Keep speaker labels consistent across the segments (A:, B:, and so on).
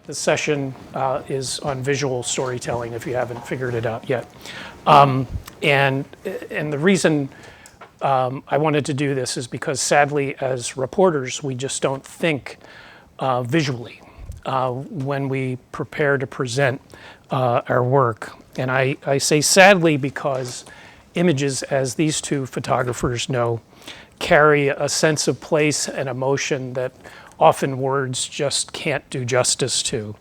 A: the session is on visual storytelling, if you haven't figured it out yet. And the reason I wanted to do this is because sadly, as reporters, we just don't think visually when we prepare to present our work. And I say sadly because images, as these two photographers know, carry a sense of place and emotion that often words just can't do justice to.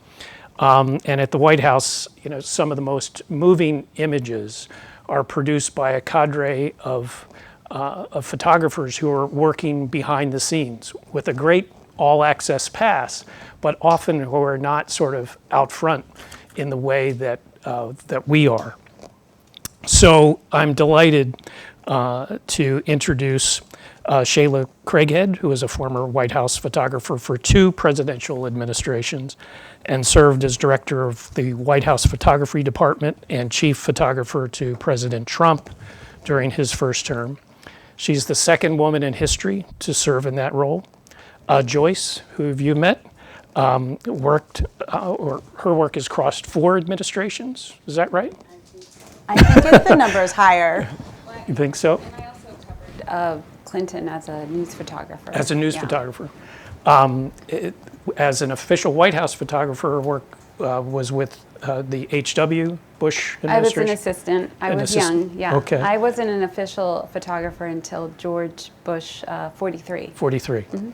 A: And at the White House, you know, some of the most moving images are produced by a cadre of photographers who are working behind the scenes with a great all-access pass, but often who are not sort of out front in the way that we are. So I'm delighted to introduce Shealah Craighead, who is a former White House photographer for 2 presidential administrations and served as director of the White House Photography Department and chief photographer to President Trump during his first term. She's the second woman in history to serve in that role. Joyce, who you met, worked, or her work has crossed 4 administrations. Is that right?
B: I think the number is higher.
A: You think so?
B: And I also covered Clinton as a news photographer.
A: As a news photographer. As an official White House photographer, her work was with the H.W. Bush administration?
B: I was an assistant. I was young, yeah.
A: Okay.
B: I wasn't an official photographer until George Bush 43.
A: 43. Mm-hmm.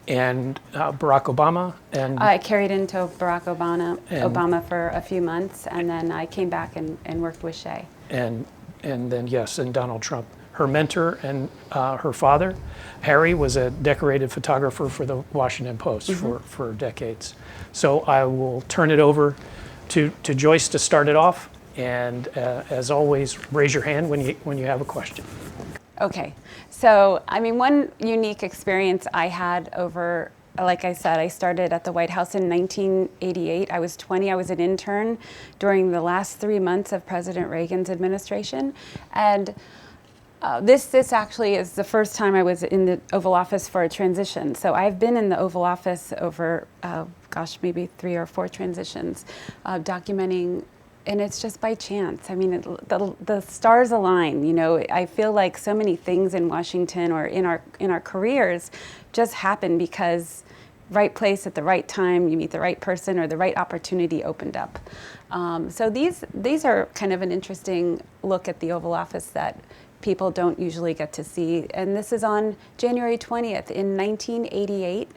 A: And Barack Obama? And
B: I carried into Barack Obama for a few months, and then I came back and worked with Shea.
A: And then, yes, and Donald Trump. Her mentor and her father, Harry, was a decorated photographer for the Washington Post for decades. So I will turn it over to Joyce to start it off. And as always, raise your hand when you have a question.
B: Okay, so I mean, one unique experience I had over, like I said, I started at the White House in 1988. I was 20, I was an intern during the last 3 months of President Reagan's administration. And this actually is the first time I was in the Oval Office for a transition. So I've been in the Oval Office over, maybe 3 or 4 transitions, documenting. And it's just by chance. I mean, the stars align. You know, I feel like so many things in Washington or in our careers just happen because right place at the right time, you meet the right person or the right opportunity opened up. So these are kind of an interesting look at the Oval Office that people don't usually get to see. And this is on January 20th in 1988.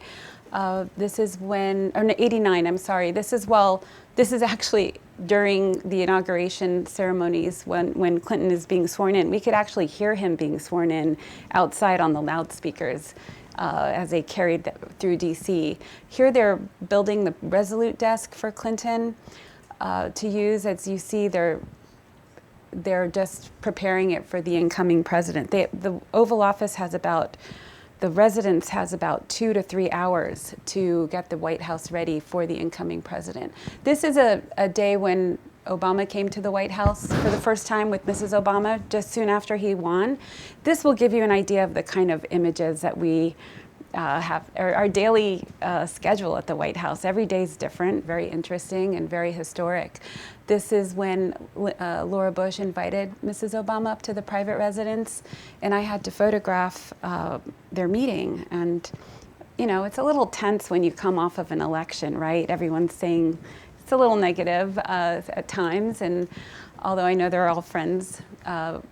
B: This is when, or no, 89, I'm sorry. This is actually during the inauguration ceremonies when Clinton is being sworn in. We could actually hear him being sworn in outside on the loudspeakers as they carried through DC. Here they're building the Resolute desk for Clinton to use. As you see, they're just preparing it for the incoming president. The Oval Office has the residence has about 2 to 3 hours to get the White House ready for the incoming president. This is a day when Obama came to the White House for the first time with Mrs. Obama, just soon after he won. This will give you an idea of the kind of images that we have, our daily schedule at the White House. Every day is different, very interesting and very historic. This is when Laura Bush invited Mrs. Obama up to the private residence, and I had to photograph their meeting. And, you know, it's a little tense when you come off of an election, right? Everyone's saying it's a little negative at times, and although I know they're all friends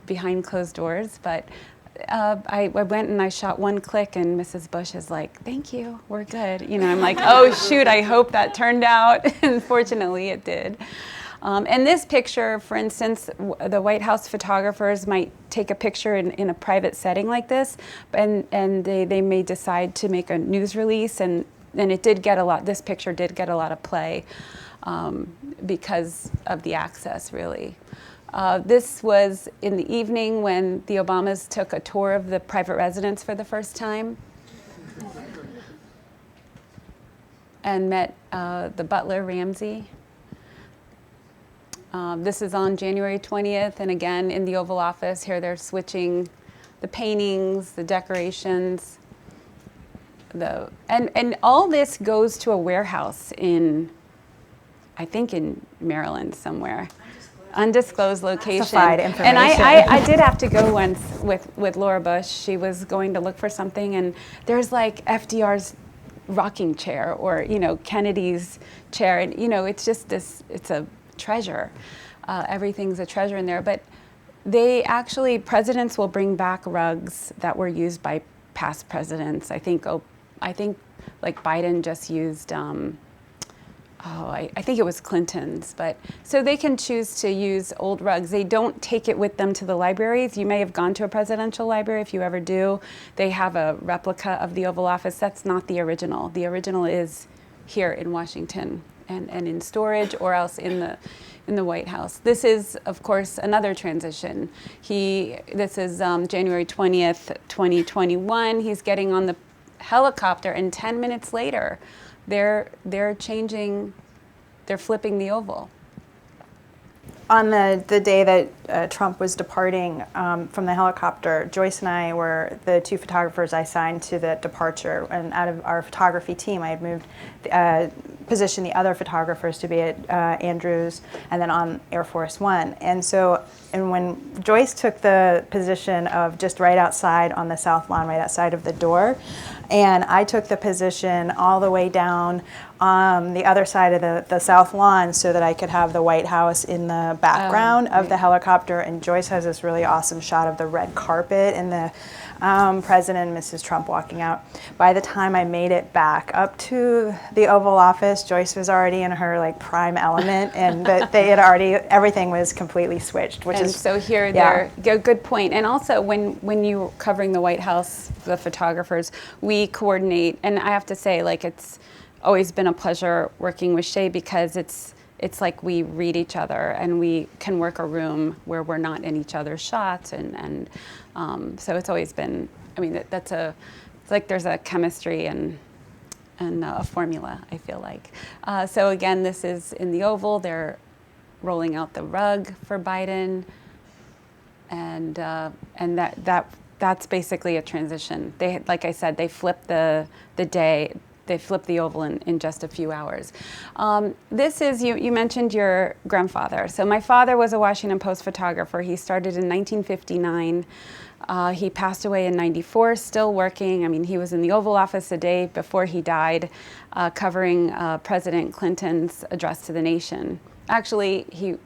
B: behind closed doors, but I went and I shot one click, and Mrs. Bush is like, "Thank you, we're good." You know, I'm like, "Oh shoot, I hope that turned out." And fortunately, it did. And this picture, for instance, the White House photographers might take a picture in a private setting like this, and they may decide to make a news release, and it did get a lot. This picture did get a lot of play because of the access, really. This was in the evening when the Obamas took a tour of the private residence for the first time and met the butler, Ramsey. This is on January 20th, and again in the Oval Office. Here they're switching the paintings, the decorations, and all this goes to a warehouse in I think in Maryland somewhere. Undisclosed location.
C: Classified information.
B: And I did have to go once with Laura Bush. She was going to look for something, and there's like FDR's rocking chair, or Kennedy's chair, and it's just this. It's a treasure. Everything's a treasure in there. But presidents will bring back rugs that were used by past presidents. I think like Biden just used. I think it was Clinton's, but so they can choose to use old rugs. They don't take it with them to the libraries. You may have gone to a presidential library. If you ever do, they have a replica of the Oval Office. That's not the original. The original is here in Washington and in storage, or else in the White House. This is, of course, another transition. This is January 20th, 2021. He's getting on the helicopter, and 10 minutes later, they're flipping the Oval.
C: On the day that Trump was departing from the helicopter, Joyce and I were the two photographers I signed to the departure. And out of our photography team, I had moved, positioned the other photographers to be at Andrews and then on Air Force One. And when Joyce took the position of just right outside on the south lawn, right outside of the door, and I took the position all the way down the other side of the south lawn so that I could have the White House in the background of the helicopter. And Joyce has this really awesome shot of the red carpet and the President and Mrs. Trump walking out. By the time I made it back up to the Oval Office, Joyce was already in her prime element, and they had already, everything was completely switched.
B: So here, there, good point. And also, when you're covering the White House, the photographers, we coordinate. And I have to say, it's always been a pleasure working with Shay, because it's like we read each other, and we can work a room where we're not in each other's shots, and so it's always been. I mean, it's like there's a chemistry and a formula, I feel like. So again, this is in the Oval. They're rolling out the rug for Biden, and that's basically a transition. They, like I said, they flipped the day. They flipped the Oval in just a few hours. This is, you mentioned your grandfather. So my father was a Washington Post photographer. He started in 1959. He passed away in 94, still working. I mean, he was in the Oval Office a day before he died, covering President Clinton's address to the nation. Actually, he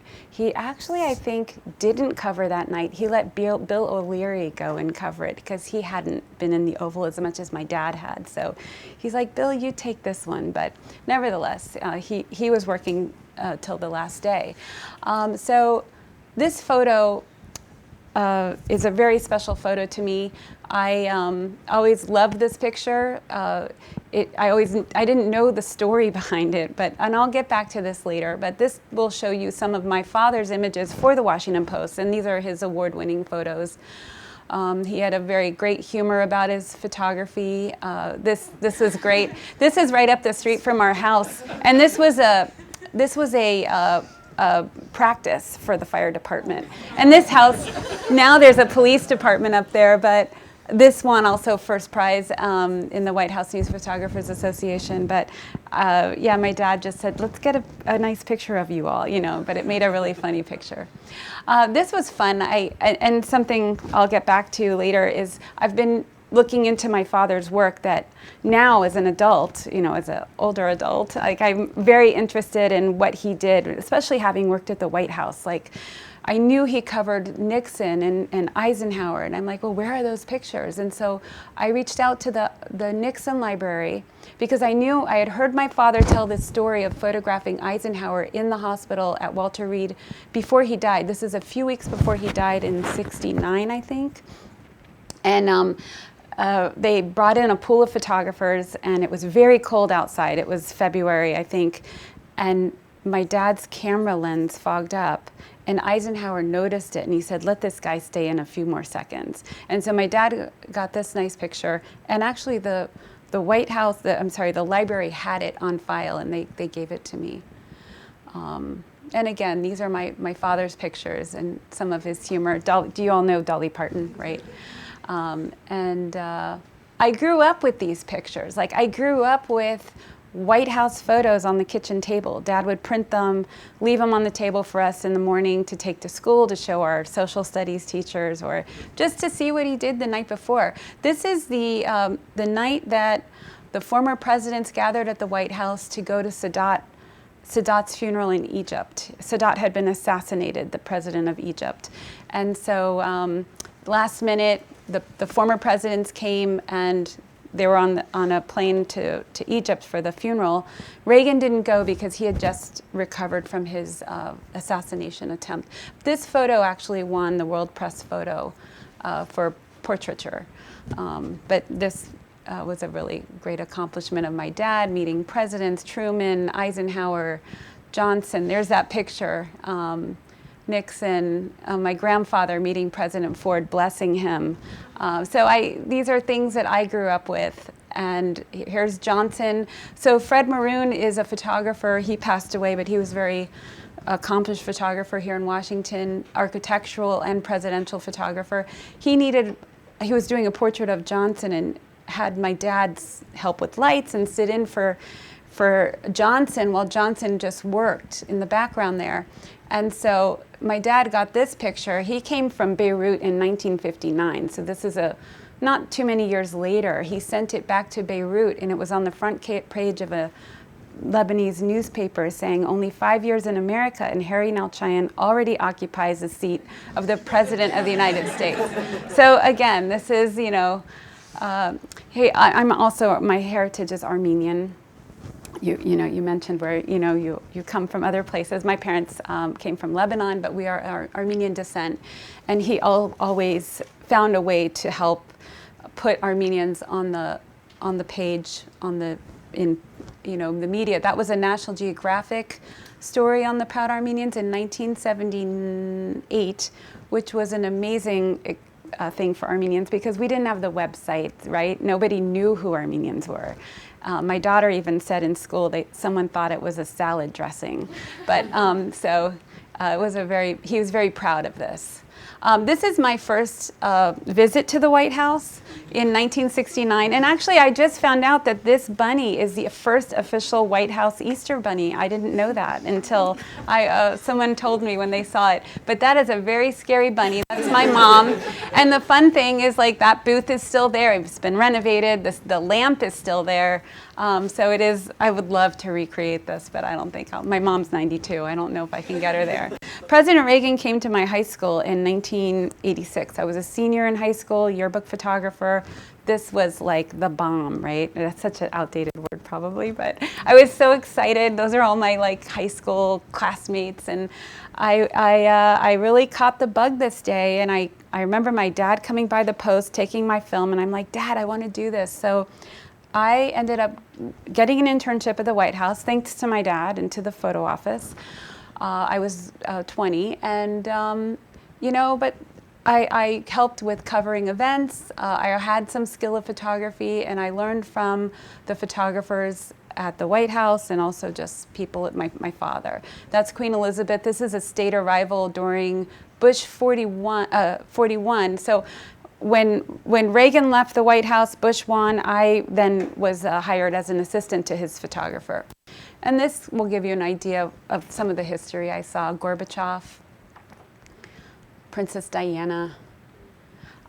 B: actually, I think, didn't cover that night. He let Bill O'Leary go and cover it, because he hadn't been in the Oval as much as my dad had. So he's like, Bill, you take this one. But nevertheless, he was working till the last day. So this photo is a very special photo to me. I always loved this picture. I didn't know the story behind it, and I'll get back to this later, but this will show you some of my father's images for the Washington Post, and these are his award-winning photos. He had a very great humor about his photography. This was great. This is right up the street from our house, and this was a practice for the fire department. And this house, now there's a police department up there, but this one also first prize in the White House News Photographers Association. But my dad just said, let's get a nice picture of you all, but it made a really funny picture. This was fun. And something I'll get back to later is I've been looking into my father's work that now as an adult, as an older adult, I'm very interested in what he did, especially having worked at the White House. I knew he covered Nixon and Eisenhower, and I'm like, well, where are those pictures? And so I reached out to the Nixon library, because I knew I had heard my father tell this story of photographing Eisenhower in the hospital at Walter Reed before he died. This is a few weeks before he died in '69, I think. And they brought in a pool of photographers, and it was very cold outside. It was February, I think, and my dad's camera lens fogged up, and Eisenhower noticed it, and he said, let this guy stay in a few more seconds. And so my dad got this nice picture, and actually the White House, the library had it on file, and they gave it to me. And again, these are my father's pictures and some of his humor. Do you all know Dolly Parton, right? I grew up with these pictures. I grew up with White House photos on the kitchen table. Dad would print them, leave them on the table for us in the morning to take to school to show our social studies teachers, or just to see what he did the night before. This is the night that the former presidents gathered at the White House to go to Sadat's funeral in Egypt. Sadat had been assassinated, the president of Egypt. And so last minute, the former presidents came and they were on a plane to Egypt for the funeral. Reagan didn't go because he had just recovered from his assassination attempt. This photo actually won the World Press Photo for portraiture. But this was a really great accomplishment of my dad, meeting presidents, Truman, Eisenhower, Johnson. There's that picture. Nixon, my grandfather meeting President Ford, blessing him. These are things that I grew up with. And here's Johnson. So Fred Maroon is a photographer. He passed away, but he was a very accomplished photographer here in Washington, architectural and presidential photographer. He was doing a portrait of Johnson and had my dad's help with lights and sit in for Johnson while Johnson just worked in the background there. And so my dad got this picture. He came from Beirut in 1959. So this is not too many years later. He sent it back to Beirut, and it was on the front page of a Lebanese newspaper saying, "Only 5 years in America, and Harry Nalchayan already occupies the seat of the President of the United States." So again, this is, hey, I'm also, my heritage is Armenian. You mentioned where you come from other places. My parents came from Lebanon, but we are Armenian descent, and he always found a way to help put Armenians on the page in the media. That was a National Geographic story on the Proud Armenians in 1978, which was an amazing thing for Armenians because we didn't have the website, right? Nobody knew who Armenians were. My daughter even said in school someone thought it was a salad dressing, but it was he was very proud of this. This is my first visit to the White House in 1969, and actually I just found out that this bunny is the first official White House Easter bunny. I didn't know that until someone told me when they saw it, but that is a very scary bunny. That's my mom, and the fun thing is that booth is still there. It's been renovated. The lamp is still there. So it is, I would love to recreate this, but I don't think my mom's 92. I don't know if I can get her there. President Reagan came to my high school in 1986. I was a senior in high school, yearbook photographer. This was like the bomb, right? That's such an outdated word probably, but I was so excited. Those are all my high school classmates, and I really caught the bug this day. And I remember my dad coming by the post, taking my film, and I'm like, Dad, I want to do this. So I ended up getting an internship at the White House, thanks to my dad and to the photo office. I was 20, and but I helped with covering events. I had some skill of photography, and I learned from the photographers at the White House and also just people at my father. That's Queen Elizabeth. This is a state arrival during Bush 41. So when Reagan left the White House, Bush won, I then was hired as an assistant to his photographer. And this will give you an idea of some of the history I saw. Gorbachev, Princess Diana.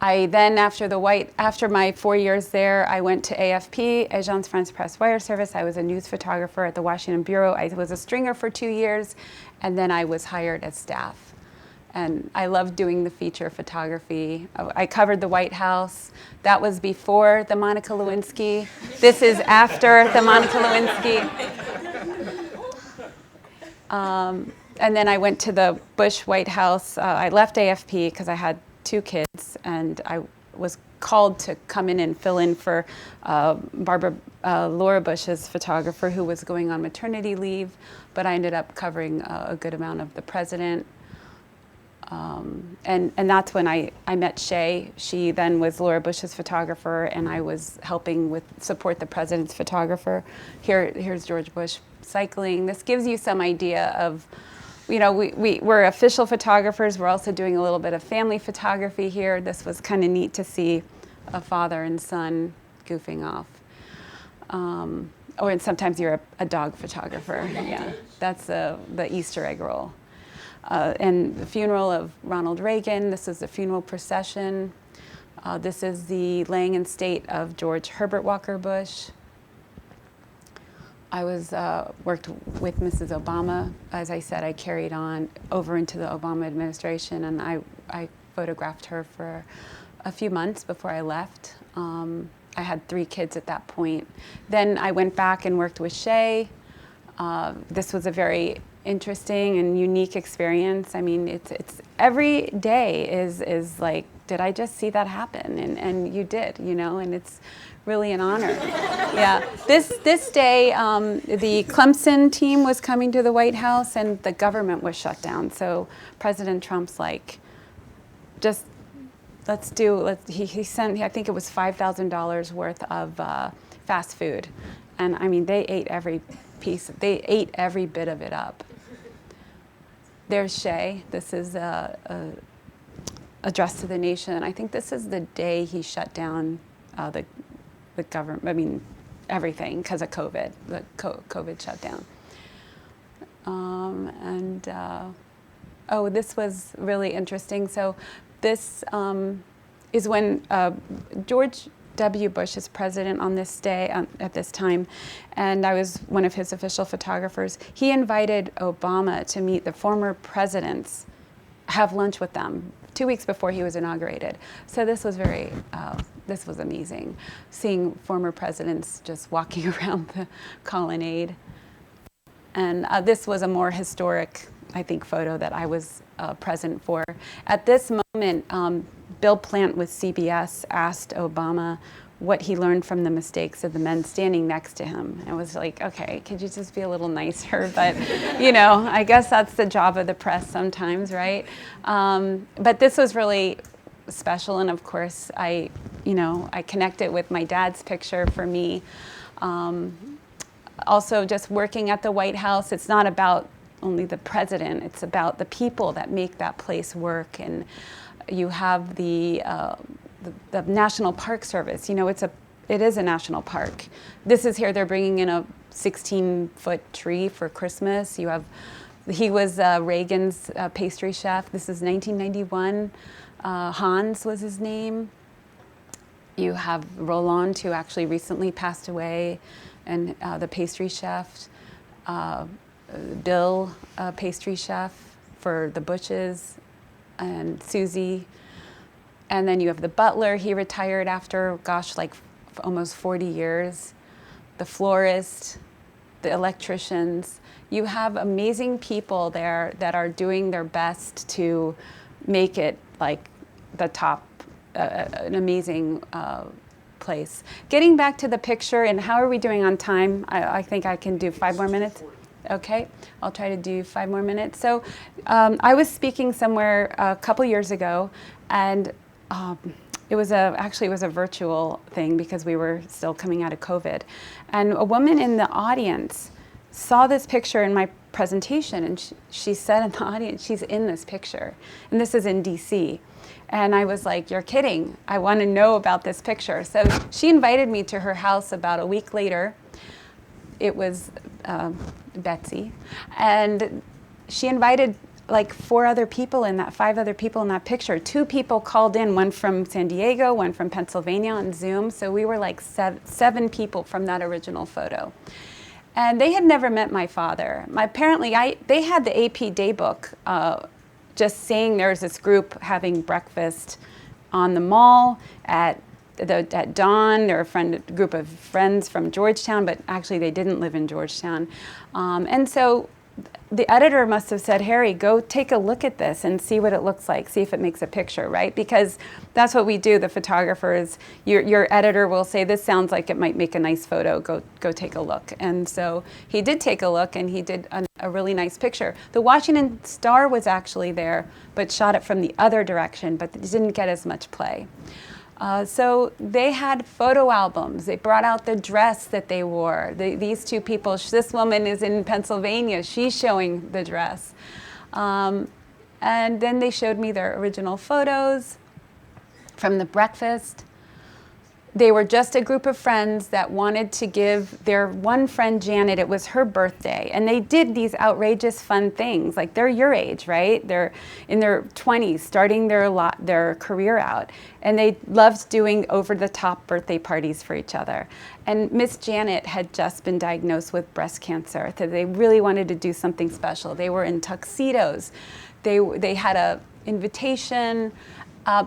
B: I then, after my 4 years there, I went to AFP, Agence France Presse Wire Service. I was a news photographer at the Washington Bureau. I was a stringer for 2 years, and then I was hired as staff. And I loved doing the feature photography. I covered the White House. That was before the Monica Lewinsky. This is after the Monica Lewinsky. And then I went to the Bush White House. I left AFP because I had 2 kids, and I was called to come in and fill in for Laura Bush's photographer, who was going on maternity leave. But I ended up covering a good amount of the president. And that's when I met Shay. She then was Laura Bush's photographer, and I was helping support the president's photographer. Here's George Bush cycling. This gives you some idea of, we're official photographers. We're also doing a little bit of family photography here. This was kind of neat to see a father and son goofing off. and sometimes you're a dog photographer. Yeah, that's the Easter egg roll. And the funeral of Ronald Reagan. This is the funeral procession. This is the laying in state of George Herbert Walker Bush. I worked with Mrs. Obama. As I said, I carried on over into the Obama administration, and I photographed her for a few months before I left. I had 3 kids at that point. Then I went back and worked with Shay. This was a very interesting and unique experience. I mean, it's every day is like, did I just see that happen? And you did, you know, and it's really an honor. Yeah. This day, the Clemson team was coming to the White House and the government was shut down. So President Trump's like, just he sent, I think it was $5,000 worth of fast food. And I mean, they ate every piece, they ate every bit of it up. There's Shay. This is a address to the nation. I think this is the day he shut down the government, I mean, everything because of COVID, the COVID shutdown. This was really interesting. So this is when George W. Bush is president on this day, at this time, and I was one of his official photographers. He invited Obama to meet the former presidents, have lunch with them 2 weeks before he was inaugurated. So this was this was amazing, seeing former presidents just walking around the colonnade. And this was a more historic, I think, photo that I was present for. At this moment, Bill Plant with CBS asked Obama what he learned from the mistakes of the men standing next to him. And it was like, okay, could you just be a little nicer? But, you know, I guess that's the job of the press sometimes, right? But this was really special. And of course, I connected with my dad's picture for me. Also, just working at the White House, it's not about only the president, it's about the people that make that place work. And you have the National Park Service. You know, it is a national park. This is here, they're bringing in a 16-foot tree for Christmas. He was Reagan's pastry chef. This is 1991. Hans was his name. You have Roland, who actually recently passed away, and the pastry chef. Bill, pastry chef for the Bushes, and Susie. And then you have the butler. He retired after, like almost 40 years. The florist, the electricians. You have amazing people there that are doing their best to make it like the top, an amazing place. Getting back to the picture, and how are we doing on time? I think I can do 5 more minutes. Okay, I'll try to do 5 more minutes. So I was speaking somewhere a couple years ago, and it was a virtual thing because we were still coming out of COVID. And a woman in the audience saw this picture in my presentation, and she said in the audience, she's in this picture. And this is in DC. And I was like, you're kidding. I want to know about this picture. So she invited me to her house about a week later. It was Betsy, and she invited like 5 other people in that picture. 2 people called in, one from San Diego, one from Pennsylvania on Zoom. So we were like 7 people from that original photo. And they had never met my father. They had the AP Daybook just saying there was this group having breakfast on the mall at dawn. They were a group of friends from Georgetown, but actually they didn't live in Georgetown. And so the editor must have said, Harry, go take a look at this and see what it looks like, see if it makes a picture, right? Because that's what we do, the photographers. Your editor will say, this sounds like it might make a nice photo, go take a look. And so he did take a look, and he did a really nice picture. The Washington Star was actually there, but shot it from the other direction, but it didn't get as much play. So they had photo albums. They brought out the dress that they wore. These 2 people, this woman is in Pennsylvania. She's showing the dress. And then they showed me their original photos from the breakfast. They were just a group of friends that wanted to give their one friend, Janet, it was her birthday. And they did these outrageous fun things. Like, they're your age, right? They're in their 20s, starting their career out. And they loved doing over-the-top birthday parties for each other. And Miss Janet had just been diagnosed with breast cancer. So they really wanted to do something special. They were in tuxedos. They had a invitation.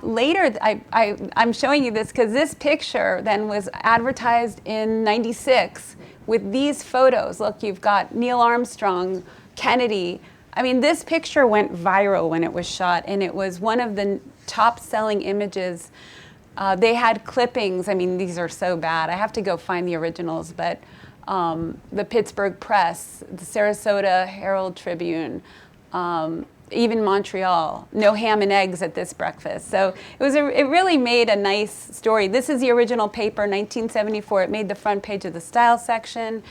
B: Later, I'm showing you this because this picture then was advertised in '96 with these photos. Look, you've got Neil Armstrong, Kennedy. I mean, this picture went viral when it was shot, and it was one of the top-selling images. They had clippings. I mean, these are so bad. I have to go find the originals, but the Pittsburgh Press, the Sarasota Herald Tribune, even Montreal, no ham and eggs at this breakfast. So it really made a nice story. This is the original paper, 1974. It made the front page of the style section.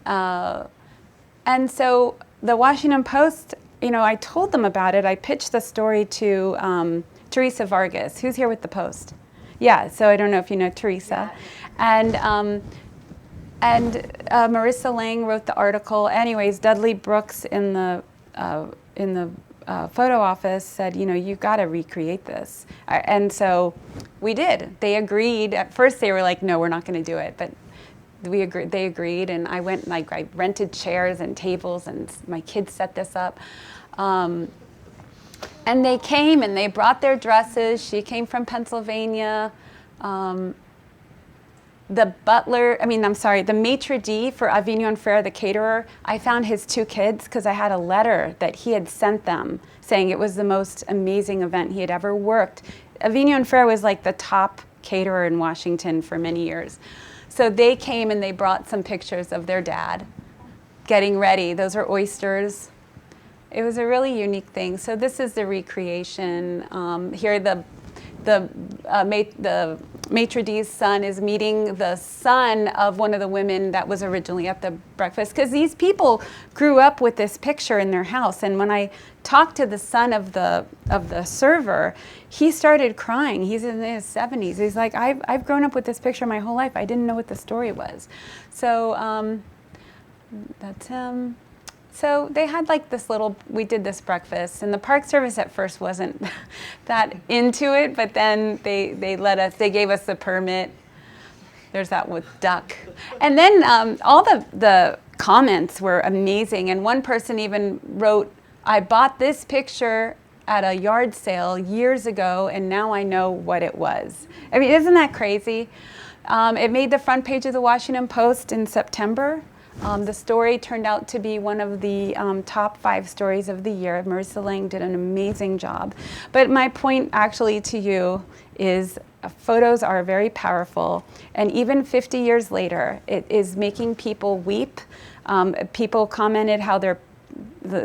B: And so the Washington Post, I told them about it. I pitched the story to Teresa Vargas, who's here with the Post. Yeah, so I don't know if you know Teresa. Yeah. And Marissa Lang wrote the article. Anyways, Dudley Brooks in the photo office said, you've got to recreate this. And so we did. They agreed. At first they were like, no, we're not going to do it. But they agreed, and I went, I rented chairs and tables, and my kids set this up. And they came, and they brought their dresses. She came from Pennsylvania. The maitre d' for Avignon Fair, the caterer, I found his 2 kids because I had a letter that he had sent them saying it was the most amazing event he had ever worked. Avignon Fair was like the top caterer in Washington for many years. So they came and they brought some pictures of their dad getting ready. Those are oysters. It was a really unique thing. So this is the recreation. Here the maitre d's son is meeting the son of one of the women that was originally at the breakfast, because these people grew up with this picture in their house. And when I talked to the son of the server, he started crying. He's in his 70s. He's like, I've grown up with this picture my whole life. I didn't know what the story was. So that's him. So they had we did this breakfast, and the Park Service at first wasn't that into it, but then they gave us the permit. There's that with duck. And then all the comments were amazing, and one person even wrote, I bought this picture at a yard sale years ago, and now I know what it was. I mean, isn't that crazy? It made the front page of the Washington Post in September. The story turned out to be one of the top 5 stories of the year. Marissa Lang did an amazing job. But my point actually to you is photos are very powerful. And even 50 years later, it is making people weep. People commented how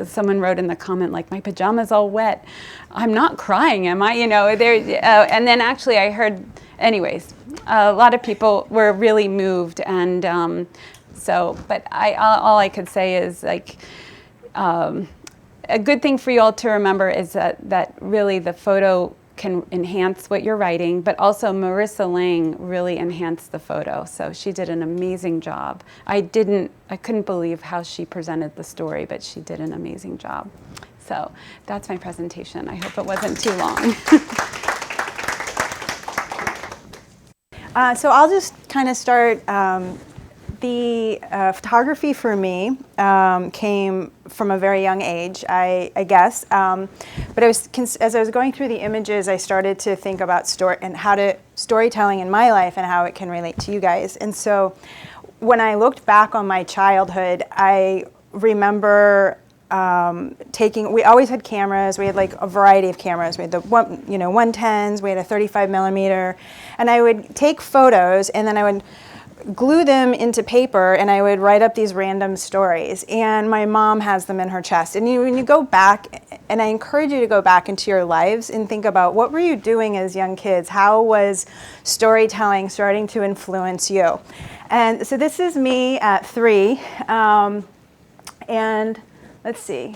B: someone wrote in the comment, like, my pajamas all wet. I'm not crying, am I? And then actually I heard, anyways, a lot of people were really moved. And but all I could say is, a good thing for you all to remember is that really the photo can enhance what you're writing, but also Marissa Lang really enhanced the photo. So she did an amazing job. I couldn't believe how she presented the story, but she did an amazing job. So that's my presentation. I hope it wasn't too long.
C: So I'll just kind of start. The photography for me came from a very young age, I guess. But as I was going through the images, I started to think about storytelling in my life and how it can relate to you guys. And so when I looked back on my childhood, I remember we always had cameras. We had a variety of cameras. We had the 110s, we had a 35 millimeter, and I would take photos, and then I would glue them into paper, and I would write up these random stories. And my mom has them in her chest. And when you go back, and I encourage you to go back into your lives and think about, what were you doing as young kids? How was storytelling starting to influence you? And so this is me at 3. And let's see.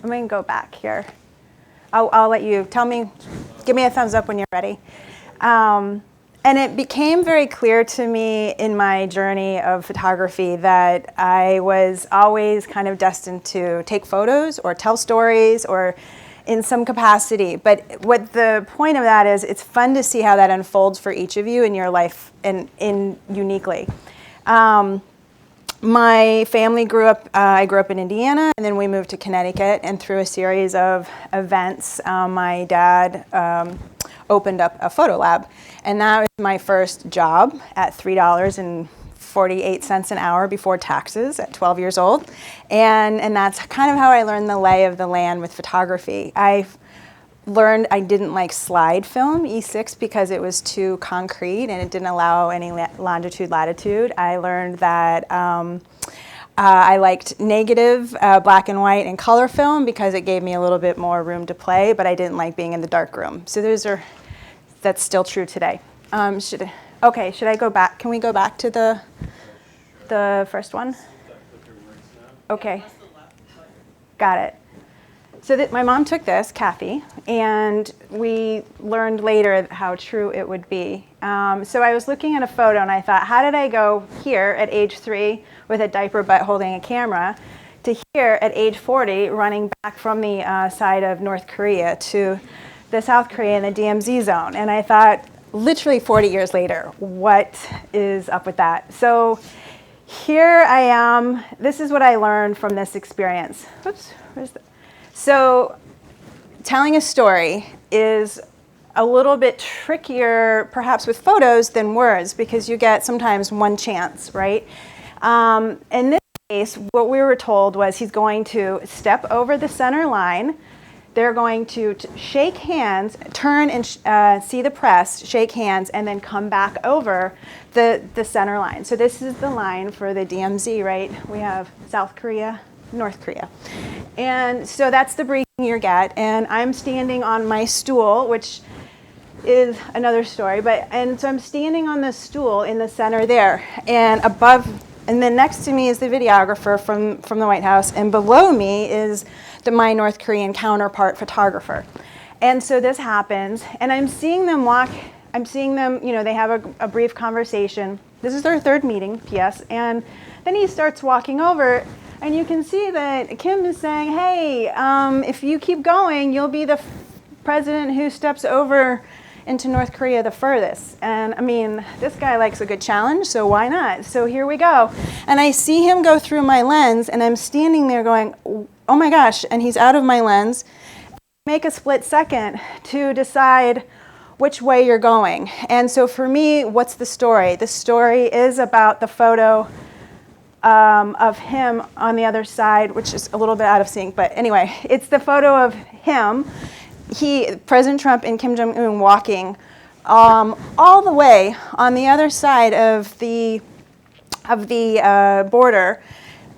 C: I'm going to go back here. I'll let you give me a thumbs up when you're ready. And And it became very clear to me in my journey of photography that I was always kind of destined to take photos or tell stories or in some capacity. But what the point of that is, it's fun to see how that unfolds for each of you in your life and in uniquely. My family I grew up in Indiana, and then we moved to Connecticut, and through a series of events, my dad opened up a photo lab. And that was my first job at $3.48 an hour before taxes at 12 years old. And that's kind of how I learned the lay of the land with photography. I learned I didn't like slide film, E6, because it was too concrete and it didn't allow any longitude, latitude. I learned that I liked negative, black and white, and color film because it gave me a little bit more room to play, but I didn't like being in the dark room. So that's still true today. Should I go back? Can we go back to the first one? Okay. Got it. So my mom took this, Kathy, and we learned later how true it would be. So I was looking at a photo and I thought, how did I go here at age 3 with a diaper but holding a camera to here at age 40 running back from the side of North Korea to the South Korea in the DMZ zone? And I thought, literally 40 years later, what is up with that? So here I am. This is what I learned from this experience. Oops, where's the... So telling a story is a little bit trickier, perhaps with photos, than words, because you get sometimes one chance, right? In this case, what we were told was he's going to step over the center line. They're going to shake hands, turn and see the press, shake hands, and then come back over the center line. So this is the line for the DMZ, right? We have South Korea, North Korea. And so that's the briefing you get. And I'm standing on my stool, which is another story. And so I'm standing on the stool in the center there. And above, and then next to me is the videographer from the White House. And below me is my North Korean counterpart photographer. And so this happens. And I'm seeing them walk. I'm seeing them, they have a brief conversation. This is their third meeting, P.S. And then he starts walking over. And you can see that Kim is saying, hey, if you keep going, you'll be the president who steps over into North Korea the furthest. And I mean, this guy likes a good challenge, so why not? So here we go. And I see him go through my lens, and I'm standing there going, oh my gosh, and he's out of my lens. Make a split second to decide which way you're going. And so for me, what's the story? The story is about the photo of him on the other side, which is a little bit out of sync, but anyway, it's the photo of him, President Trump and Kim Jong Un walking all the way on the other side of the border.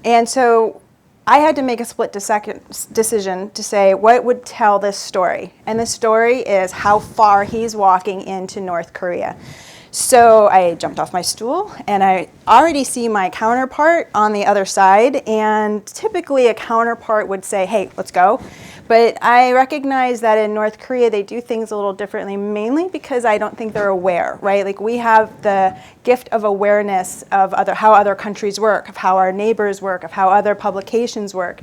C: And so I had to make a split second decision to say what would tell this story. And the story is how far he's walking into North Korea. So I jumped off my stool, and I already see my counterpart on the other side, and typically a counterpart would say, hey, let's go. But I recognize that in North Korea, they do things a little differently, mainly because I don't think they're aware, right? Like, we have the gift of awareness of how other countries work, of how our neighbors work, of how other publications work.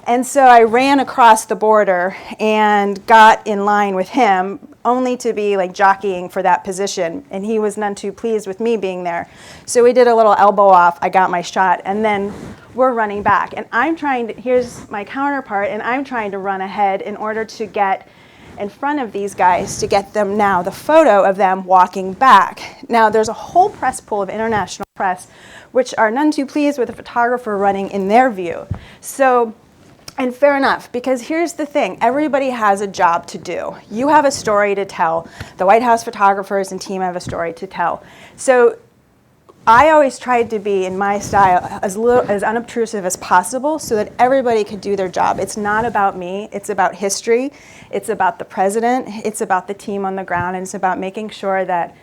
C: And so I ran across the border and got in line with him, only to be like jockeying for that position. And he was none too pleased with me being there. So we did a little elbow off, I got my shot, and then we're running back. And here's my counterpart, and I'm trying to run ahead in order to get in front of these guys to get them now the photo of them walking back. Now there's a whole press pool of international press, which are none too pleased with the photographer running in their view. So, and fair enough, because here's the thing, everybody has a job to do. You have a story to tell. The White House photographers and team have a story to tell. So I always tried to be, in my style, as unobtrusive as possible so that everybody could do their job. It's not about me, it's about history, it's about the president, it's about the team on the ground, and it's about making sure that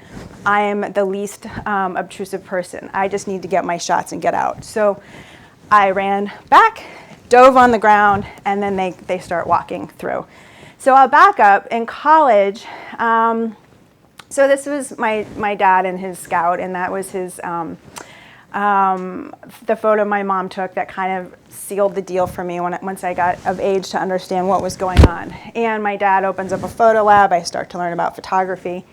C: I am the least obtrusive person. I just need to get my shots and get out. So I ran back, dove on the ground, and then they start walking through. So I'll back up. In college, So this was my dad and his Scout, and that was his the photo my mom took that kind of sealed the deal for me once I got of age to understand what was going on. And my dad opens up a photo lab. I start to learn about photography.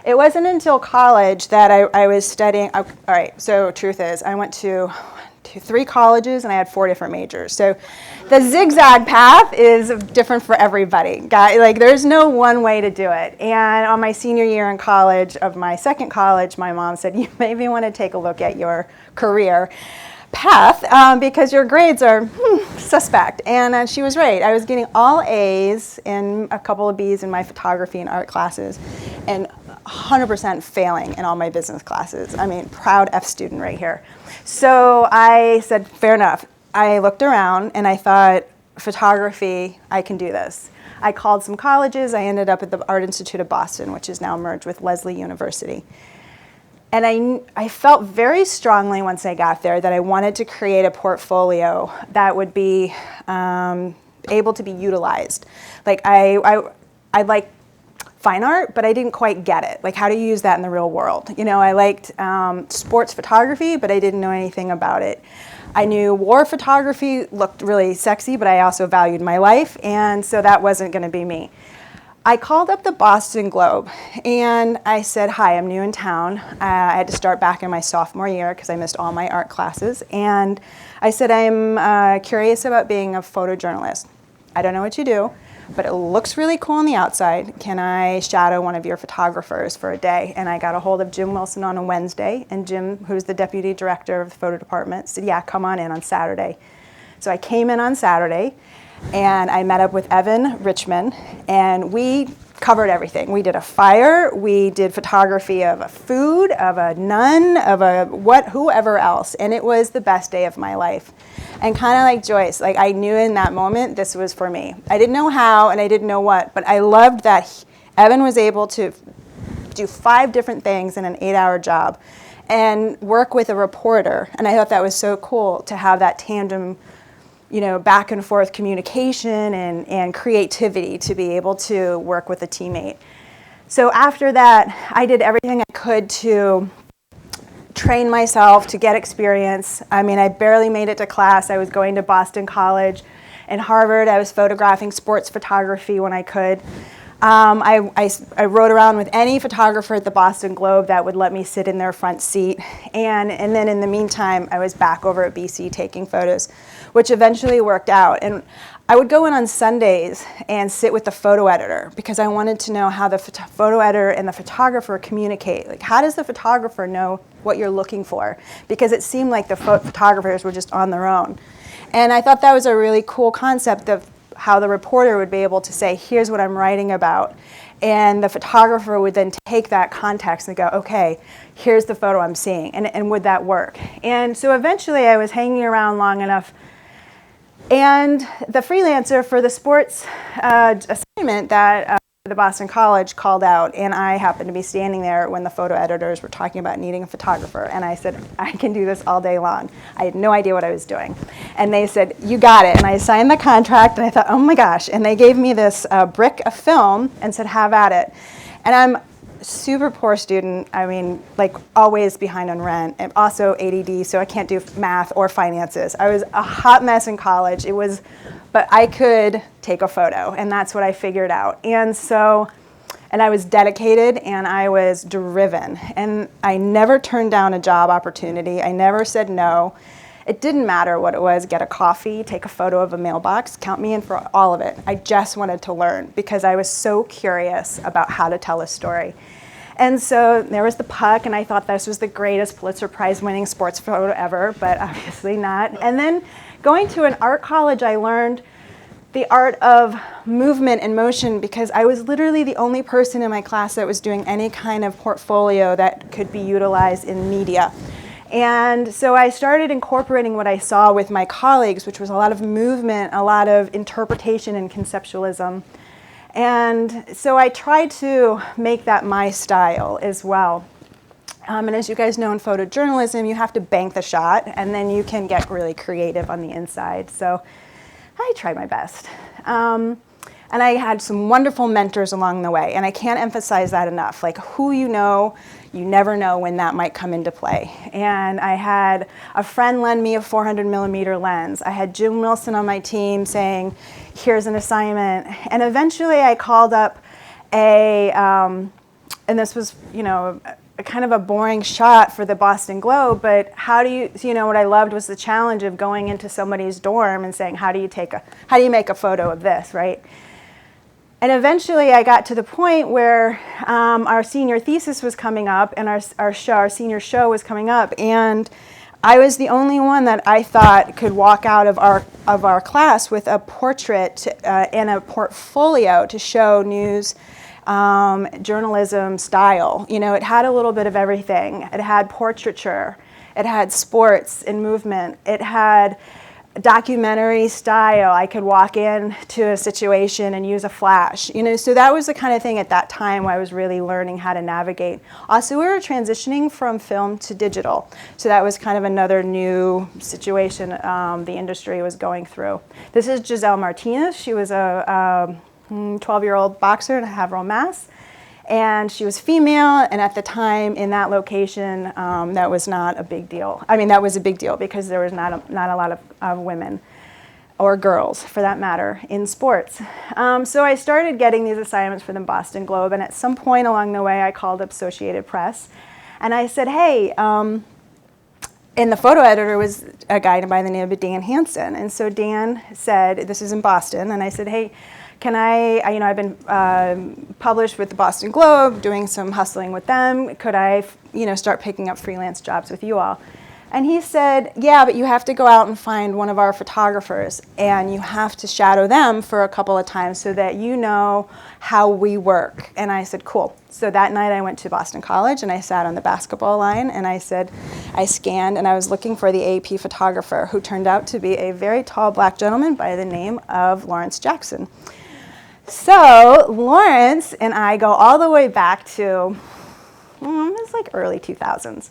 C: It wasn't until college that I was studying. All right, so truth is, I went to 3 colleges and I had 4 different majors. So the zigzag path is different for everybody. Like, there's no one way to do it. And on my senior year in college of my second college, my mom said, you maybe want to take a look at your career path because your grades are suspect. And she was right. I was getting all A's and a couple of B's in my photography and art classes and 100% failing in all my business classes. I mean, proud F student right here. So I said, fair enough. I looked around and I thought, photography, I can do this. I called some colleges. I ended up at the Art Institute of Boston, which is now merged with Lesley University. And I felt very strongly once I got there that I wanted to create a portfolio that would be able to be utilized. Like I like fine art, but I didn't quite get it. Like, how do you use that in the real world? You know, I liked sports photography, but I didn't know anything about it. I knew war photography looked really sexy, but I also valued my life, and so that wasn't going to be me. I called up the Boston Globe, and I said, hi, I'm new in town. I had to start back in my sophomore year because I missed all my art classes, and I said, I'm curious about being a photojournalist. I don't know what you do, but it looks really cool on the outside. Can I shadow one of your photographers for a day? And I got a hold of Jim Wilson on a Wednesday, and Jim, who's the deputy director of the photo department, said, yeah, come on in on Saturday. So I came in on Saturday, and I met up with Evan Richmond, and we covered everything. We did a fire, we did photography of a food, of a nun, of a whoever else, and it was the best day of my life. And kind of like Joyce, like I knew in that moment this was for me. I didn't know how and I didn't know what, but I loved that Evan was able to do 5 different things in an 8-hour job and work with a reporter. And I thought that was so cool to have that tandem, you know, back and forth communication and creativity to be able to work with a teammate. So after that, I did everything I could to train myself, to get experience. I mean, I barely made it to class. I was going to Boston College and Harvard. I was photographing sports photography when I could. I rode around with any photographer at the Boston Globe that would let me sit in their front seat. And then in the meantime, I was back over at BC taking photos, which eventually worked out. And I would go in on Sundays and sit with the photo editor because I wanted to know how the photo editor and the photographer communicate. Like, how does the photographer know what you're looking for? Because it seemed like the photographers were just on their own. And I thought that was a really cool concept of how the reporter would be able to say, here's what I'm writing about. And the photographer would then take that context and go, okay, here's the photo I'm seeing. And would that work? And so eventually I was hanging around long enough. And the freelancer for the sports assignment that the Boston College called out, and I happened to be standing there when the photo editors were talking about needing a photographer, and I said, I can do this all day long. I had no idea what I was doing. And they said, you got it. And I signed the contract, and I thought, oh my gosh. And they gave me this brick of film and said, have at it. And I'm super poor student. I mean, like always behind on rent, and also ADD, so I can't do math or finances. I was a hot mess in college. But I could take a photo, and that's what I figured out. And I was dedicated, and I was driven, and I never turned down a job opportunity. I never said no. It didn't matter what it was, get a coffee, take a photo of a mailbox, count me in for all of it. I just wanted to learn because I was so curious about how to tell a story. And so there was the puck, and I thought this was the greatest Pulitzer Prize winning sports photo ever, but obviously not. And then going to an art college, I learned the art of movement and motion because I was literally the only person in my class that was doing any kind of portfolio that could be utilized in media. And so I started incorporating what I saw with my colleagues, which was a lot of movement, a lot of interpretation and conceptualism. And so I tried to make that my style as well. And as you guys know in photojournalism, you have to bank the shot, and then you can get really creative on the inside. So I tried my best. And And I had some wonderful mentors along the way, and I can't emphasize that enough. Like, who you know, you never know when that might come into play. And I had a friend lend me a 400 millimeter lens. I had Jim Wilson on my team saying, here's an assignment. And eventually I called up and this was, you know, a kind of a boring shot for the Boston Globe, but how do you know, what I loved was the challenge of going into somebody's dorm and saying, how do you make a photo of this, right? And eventually I got to the point where our senior thesis was coming up, and our senior show was coming up, and I was the only one that I thought could walk out of our class with a portrait and a portfolio to show news journalism style. You know, it had a little bit of everything. It had portraiture, it had sports and movement, it had documentary style. I could walk into a situation and use a flash, you know, so that was the kind of thing at that time where I was really learning how to navigate. Also, we were transitioning from film to digital, so that was kind of another new situation the industry was going through. This is Giselle Martinez. She was a 12-year-old boxer in Haverhill, Mass. And she was female, and at the time in that location, that was not a big deal. I mean, that was a big deal because there was not a lot of women, or girls for that matter, in sports. So I started getting these assignments for the Boston Globe, and at some point along the way, I called up Associated Press, and I said, hey, and the photo editor was a guy by the name of Dan Hansen. And so Dan said, this is in Boston, and I said, hey, can I've been published with the Boston Globe, doing some hustling with them. Could I, start picking up freelance jobs with you all? And he said, yeah, but you have to go out and find one of our photographers, and you have to shadow them for a couple of times so that you know how we work. And I said, cool. So that night I went to Boston College, and I sat on the basketball line, and I scanned, and I was looking for the AP photographer, who turned out to be a very tall black gentleman by the name of Lawrence Jackson. So Lawrence and I go all the way back to, it was like early 2000s.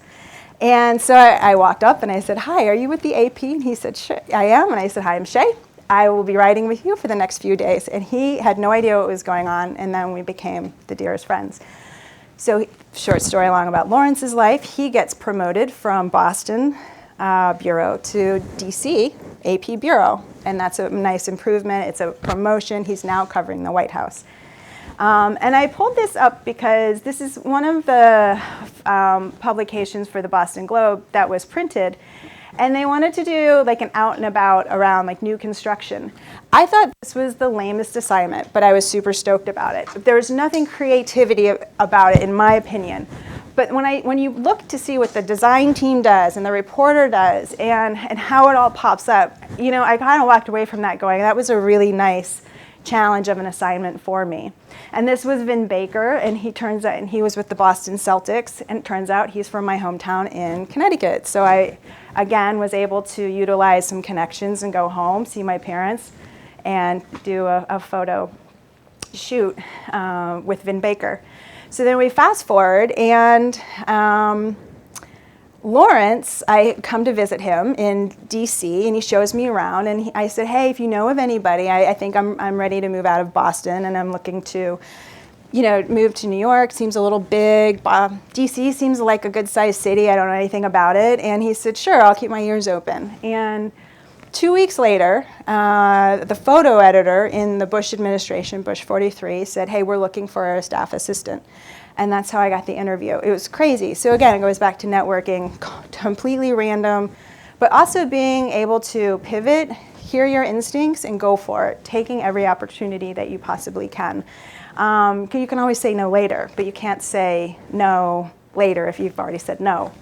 C: And so I walked up and I said, hi, are you with the AP? And he said, sure, I am. And I said, hi, I'm Shay. I will be writing with you for the next few days. And he had no idea what was going on, and then we became the dearest friends. So short story long about Lawrence's life, he gets promoted from Boston Bureau to DC AP Bureau. And that's a nice improvement. It's a promotion. He's now covering the White House. And I pulled this up because this is one of the publications for the Boston Globe that was printed. And they wanted to do like an out and about around like new construction. I thought this was the lamest assignment, but I was super stoked about it. There was nothing creativity about it, in my opinion. But when you look to see what the design team does and the reporter does and how it all pops up, I kind of walked away from that going, that was a really nice challenge of an assignment for me. And this was Vin Baker, and he was with the Boston Celtics, and it turns out he's from my hometown in Connecticut. So I, again, was able to utilize some connections and go home, see my parents, and do a photo shoot with Vin Baker. So then we fast forward, and Lawrence, I come to visit him in DC, and he shows me around, and I said, hey, if you know of anybody, I think I'm ready to move out of Boston, and I'm looking to, move to New York. Seems a little big. DC seems like a good-sized city. I don't know anything about it. And he said, sure, I'll keep my ears open. And 2 weeks later, the photo editor in the Bush administration, Bush 43, said, hey, we're looking for a staff assistant. And that's how I got the interview. It was crazy. So again, it goes back to networking, completely random, but also being able to pivot, hear your instincts, and go for it, taking every opportunity that you possibly can. You can always say no later, but you can't say no later if you've already said no.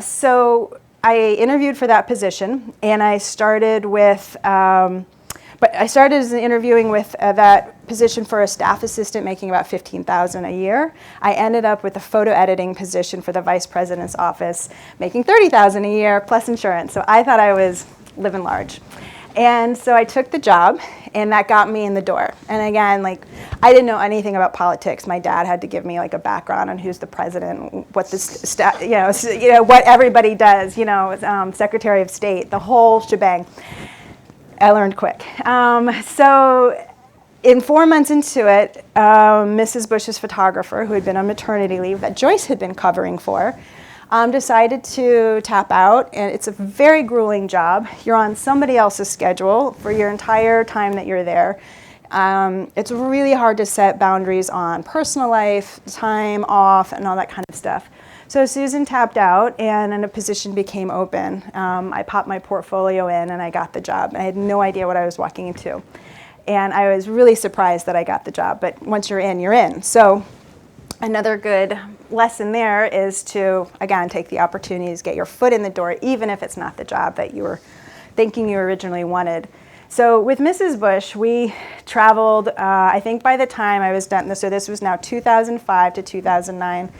C: So I interviewed for that position, and I started with, interviewing with that position for a staff assistant making about $15,000 a year. I ended up with a photo editing position for the vice president's office making $30,000 a year plus insurance. So I thought I was living large. And so I took the job, and that got me in the door. And again, I didn't know anything about politics. My dad had to give me a background on who's the president, what what everybody does, Secretary of State, the whole shebang. I learned quick. So in 4 months into it, Mrs. Bush's photographer, who had been on maternity leave that Joyce had been covering for, decided to tap out, and it's a very grueling job. You're on somebody else's schedule for your entire time that you're there. It's really hard to set boundaries on personal life, time off, and all that kind of stuff. So Susan tapped out, and a position became open. I popped my portfolio in, and I got the job. I had no idea what I was walking into. And I was really surprised that I got the job, but once you're in, you're in. So another good lesson there is to, again, take the opportunities, get your foot in the door, even if it's not the job that you were thinking you originally wanted. So with Mrs. Bush, we traveled, I think by the time I was done, so this was now 2005 to 2009,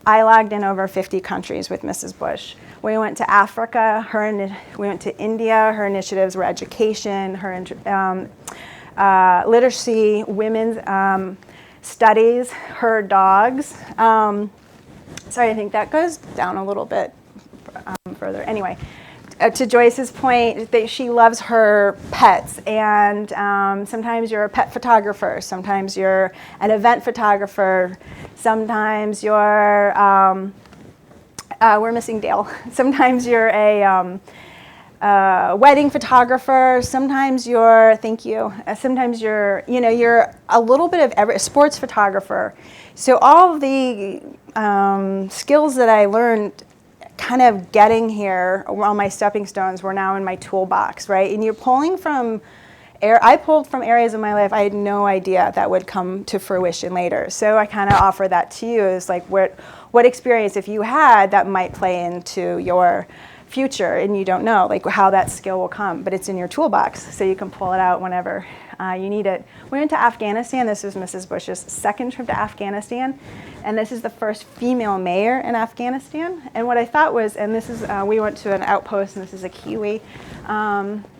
C: I logged in over 50 countries with Mrs. Bush. We went to Africa, we went to India, her initiatives were education, her literacy, women's studies, her dogs. Sorry, I think that goes down a little bit further. Anyway, to Joyce's point, she loves her pets, and sometimes you're a pet photographer, sometimes you're an event photographer, sometimes you're, we're missing Dale, sometimes you're a wedding photographer, sometimes you're, thank you, sometimes you're, you're a little bit of a sports photographer. So all of the skills that I learned kind of getting here, all my stepping stones were now in my toolbox, right? And you're pulling from, I pulled from areas of my life I had no idea that would come to fruition later. So I kind of offer that to you as like what experience, if you had, that might play into your future, and you don't know like how that skill will come, but it's in your toolbox, so you can pull it out whenever you need it. We went to Afghanistan. This was Mrs. Bush's second trip to Afghanistan, and this is the first female mayor in Afghanistan. And what I thought was, and this is, we went to an outpost, and this is a Kiwi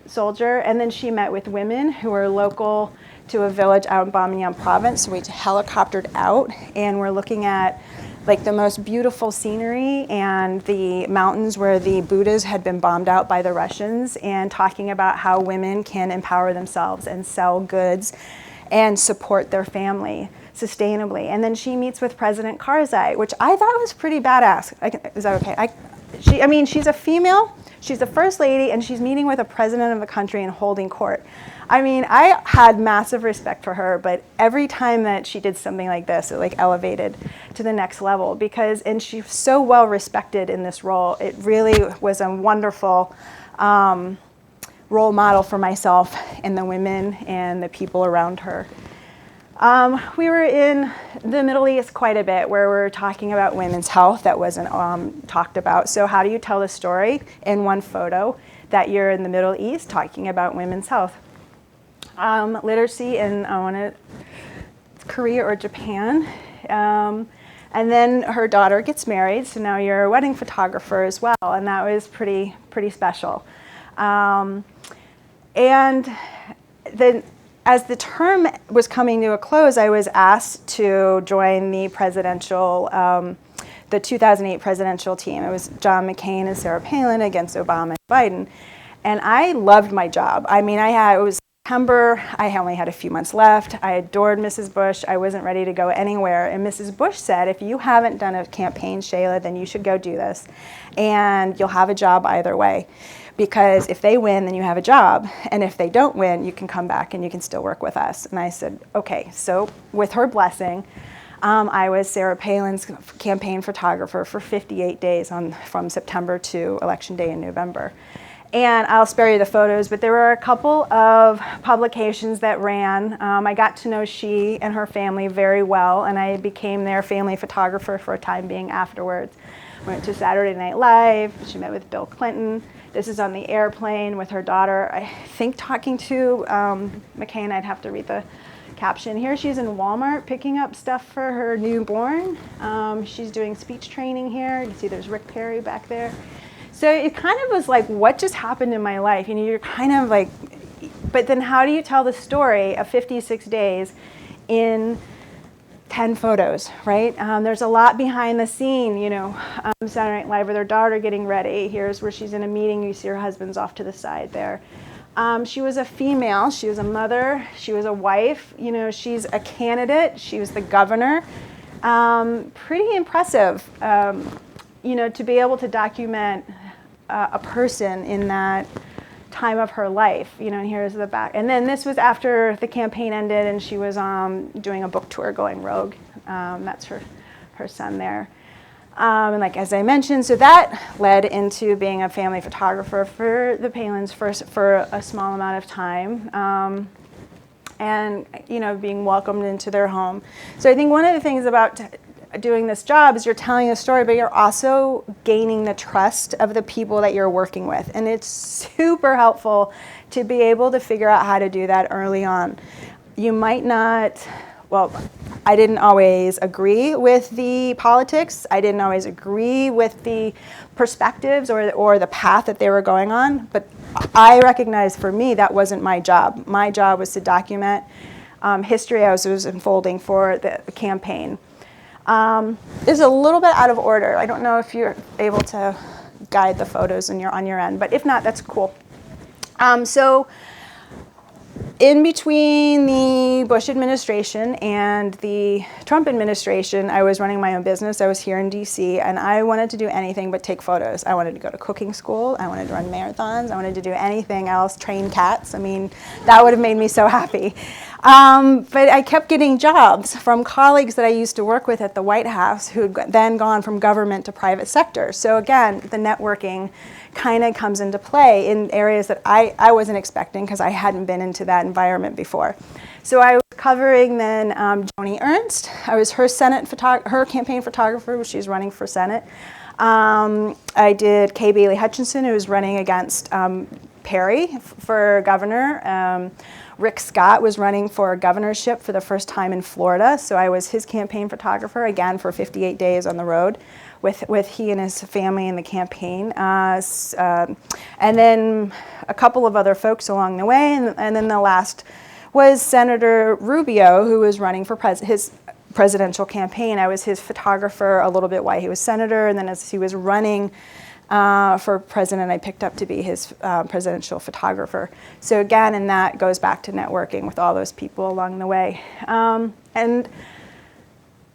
C: soldier, and then she met with women who were local to a village out in Boghosian province. So we helicoptered out, and we're looking at like the most beautiful scenery and the mountains where the Buddhas had been bombed out by the Russians, and talking about how women can empower themselves and sell goods and support their family sustainably. And then she meets with President Karzai, which I thought was pretty badass. Is that okay? She's a female, she's the first lady, and she's meeting with a president of the country and holding court. I mean, I had massive respect for her, but every time that she did something like this, it like elevated to the next level, and she's so well respected in this role. It really was a wonderful role model for myself and the women and the people around her. We were in the Middle East quite a bit, where we're talking about women's health that wasn't talked about. So how do you tell the story in one photo that you're in the Middle East talking about women's health? Literacy in Korea or Japan. And then her daughter gets married, so now you're a wedding photographer as well, and that was pretty special. And then, as the term was coming to a close, I was asked to join the the 2008 presidential team. It was John McCain and Sarah Palin against Obama and Biden, and I loved my job. I mean, it was September, I only had a few months left. I adored Mrs. Bush. I wasn't ready to go anywhere. And Mrs. Bush said, if you haven't done a campaign, Shealah, then you should go do this. And you'll have a job either way. Because if they win, then you have a job. And if they don't win, you can come back and you can still work with us. And I said, okay. So with her blessing, I was Sarah Palin's campaign photographer for 58 days from September to Election Day in November. And I'll spare you the photos, but there were a couple of publications that ran. I got to know she and her family very well, and I became their family photographer for a time being afterwards. Went to Saturday Night Live. She met with Bill Clinton. This is on the airplane with her daughter. I think talking to McCain, I'd have to read the caption. Here she's in Walmart picking up stuff for her newborn. She's doing speech training here. You can see there's Rick Perry back there. So it kind of was like, what just happened in my life? You're kind of like, but then how do you tell the story of 56 days in 10 photos, right? There's a lot behind the scene, Saturday Night Live with her daughter getting ready. Here's where she's in a meeting. You see her husband's off to the side there. She was a female, she was a mother, she was a wife, you know, she's a candidate, she was the governor. Pretty impressive, you know, to be able to document a person in that time of her life, you know, and here's the back. And then this was after the campaign ended and she was doing a book tour going rogue. That's her son there. And like, as I mentioned, so that led into being a family photographer for the Palins for a small amount of time. And, you know, being welcomed into their home. So I think one of the things about doing this job is you're telling a story, but you're also gaining the trust of the people that you're working with. And it's super helpful to be able to figure out how to do that early on. You might not, well, I didn't always agree with the politics. I didn't always agree with the perspectives or the path that they were going on. But I recognized for me that wasn't my job. My job was to document history as it was unfolding for the campaign. This is a little bit out of order. I don't know if you're able to guide the photos on your end, but if not, that's cool. So in between the Bush administration and the Trump administration, I was running my own business. I was here in DC, and I wanted to do anything but take photos. I wanted to go to cooking school. I wanted to run marathons. I wanted to do anything else, train cats. I mean, that would have made me so happy. But I kept getting jobs from colleagues that I used to work with at the White House who had then gone from government to private sector. So again, the networking kind of comes into play in areas that I wasn't expecting because I hadn't been into that environment before. So I was covering then Joni Ernst. I was her her campaign photographer when she was running for Senate. I did Kay Bailey Hutchinson, who was running against Perry for governor. Rick Scott was running for governorship for the first time in Florida, so I was his campaign photographer, again, for 58 days on the road with he and his family in the campaign. And then a couple of other folks along the way, and then the last was Senator Rubio, who was running for his presidential campaign. I was his photographer a little bit while he was senator, and then as he was running for president, I picked up to be his presidential photographer. So again, and that goes back to networking with all those people along the way. And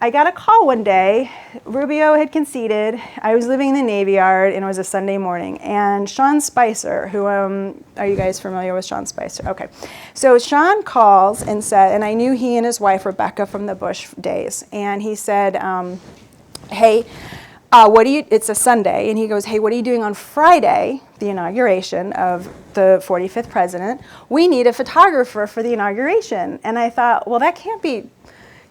C: I got a call one day. Rubio had conceded. I was living in the Navy Yard, and it was a Sunday morning. And Sean Spicer, who, are you guys familiar with Sean Spicer? Okay. So Sean calls and said, and I knew he and his wife, Rebecca, from the Bush days. And he said, hey, it's a Sunday, and he goes, hey, what are you doing on Friday, the inauguration of the 45th president? We need a photographer for the inauguration. And I thought, well, that can't be,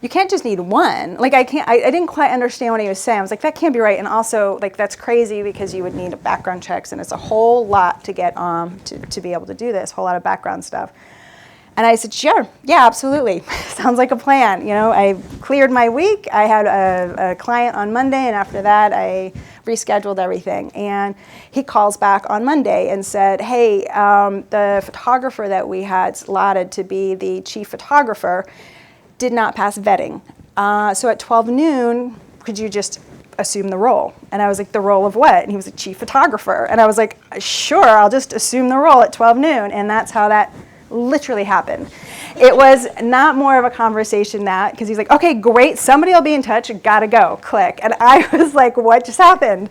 C: you can't just need one. Like, I didn't quite understand what he was saying. I was like, that can't be right. And also, like, that's crazy because you would need background checks, and it's a whole lot to get to be able to do this, a whole lot of background stuff. And I said, sure, yeah, absolutely. Sounds like a plan. You know, I cleared my week. I had a client on Monday, and after that, I rescheduled everything. And he calls back on Monday and said, hey, the photographer that we had slotted to be the chief photographer did not pass vetting. So at 12 noon, could you just assume the role? And I was like, the role of what? And he was like, chief photographer. And I was like, sure, I'll just assume the role at 12 noon. And that's how that literally happened. It was not more of a conversation because he's like, okay, great, somebody will be in touch, gotta go, click. And I was like, what just happened?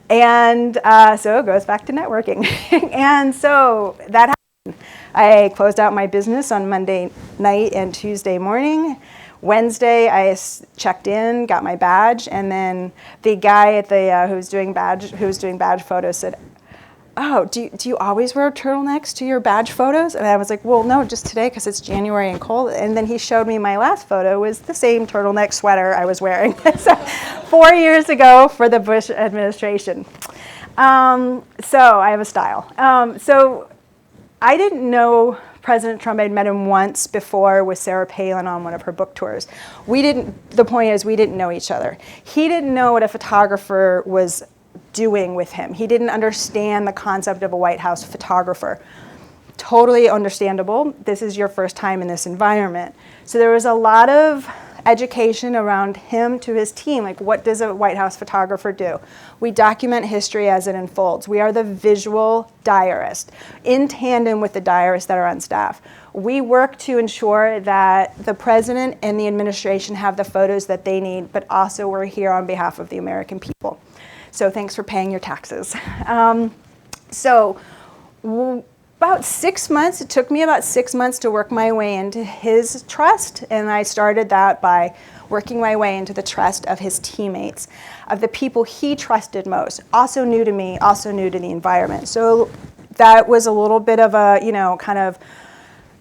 C: And so it goes back to networking. And so that happened. I closed out my business on Monday night and Tuesday morning. Wednesday, I checked in, got my badge, and then the guy at the who was doing badge photos said, oh, do you always wear turtlenecks to your badge photos? And I was like, well, no, just today because it's January and cold. And then he showed me my last photo was the same turtleneck sweater I was wearing 4 years ago for the Bush administration. So I have a style. So I didn't know President Trump. I'd met him once before with Sarah Palin on one of her book tours. The point is, we didn't know each other. He didn't know what a photographer was doing with him. He didn't understand the concept of a White House photographer. Totally understandable. This is your first time in this environment. So there was a lot of education around him to his team. Like, what does a White House photographer do? We document history as it unfolds. We are the visual diarist, in tandem with the diarists that are on staff. We work to ensure that the president and the administration have the photos that they need, but also we're here on behalf of the American people. So thanks for paying your taxes. About 6 months, it took me about 6 months to work my way into his trust, and I started that by working my way into the trust of his teammates, of the people he trusted most, also new to me, also new to the environment. So that was a little bit of a, kind of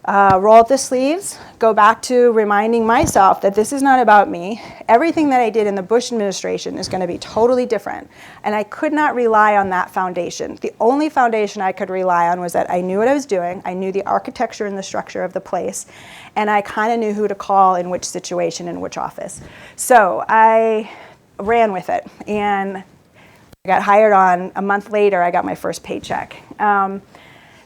C: roll up the sleeves, go back to reminding myself that this is not about me. Everything that I did in the Bush administration is going to be totally different. And I could not rely on that foundation. The only foundation I could rely on was that I knew what I was doing, I knew the architecture and the structure of the place, and I kind of knew who to call in which situation, in which office. So I ran with it, and I got hired on. A month later, I got my first paycheck.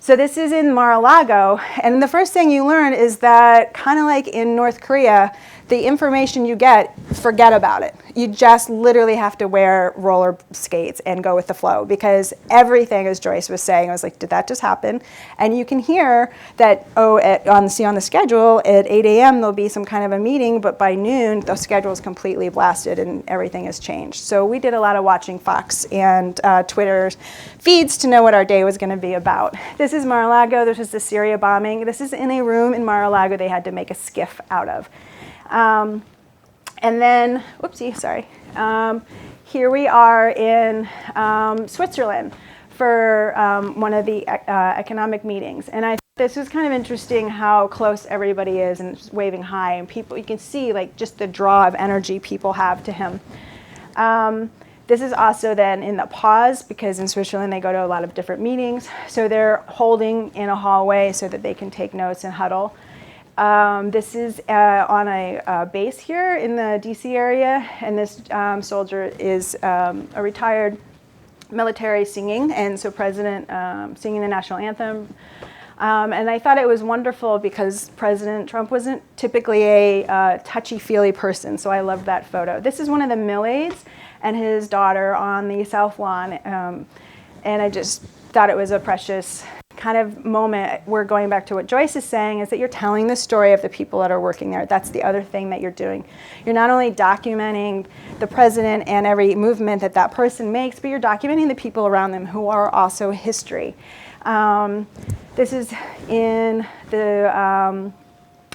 C: So this is in Mar-a-Lago, and the first thing you learn is that, kind of like in North Korea, the information you get, forget about it. You just literally have to wear roller skates and go with the flow, because everything, as Joyce was saying, I was like, did that just happen? And you can hear that, on the schedule, at 8 a.m. there'll be some kind of a meeting, but by noon, the schedule is completely blasted and everything has changed. So we did a lot of watching Fox and Twitter feeds to know what our day was going to be about. This is Mar-a-Lago. This is the Syria bombing. This is in a room in Mar-a-Lago they had to make a skiff out of. And then, whoopsie, sorry. Here we are in Switzerland for one of the economic meetings. And I thought this was kind of interesting how close everybody is and it's waving high. And people, you can see like just the draw of energy people have to him. This is also then in the pause, because in Switzerland they go to a lot of different meetings. So they're holding in a hallway so that they can take notes and huddle. This is on a base here in the DC area, and this soldier is a retired military singing, and so President singing the national anthem. And I thought it was wonderful because President Trump wasn't typically a touchy-feely person, so I loved that photo. This is one of the mill aides and his daughter on the South Lawn, and I just thought it was a precious kind of moment. We're going back to what Joyce is saying, is that you're telling the story of the people that are working there. That's the other thing that you're doing. You're not only documenting the president and every movement that that person makes, but you're documenting the people around them who are also history. This is in the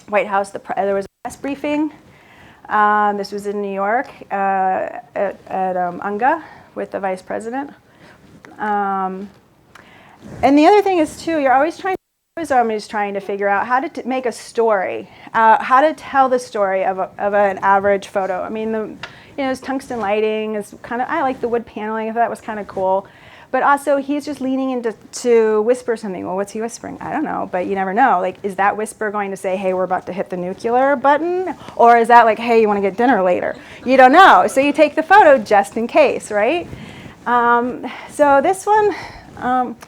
C: White House. There was a press briefing. This was in New York at UNGA with the vice president. And the other thing is, too, you're always trying to figure out how to make a story, how to tell the story of an average photo. I mean, it's tungsten lighting. Is kind of, I like the wood paneling. I thought that was kind of cool. But also, he's just leaning into to whisper something. Well, what's he whispering? I don't know, but you never know. Like, is that whisper going to say, hey, we're about to hit the nuclear button? Or is that like, hey, you want to get dinner later? You don't know. So you take the photo just in case, right? So this one,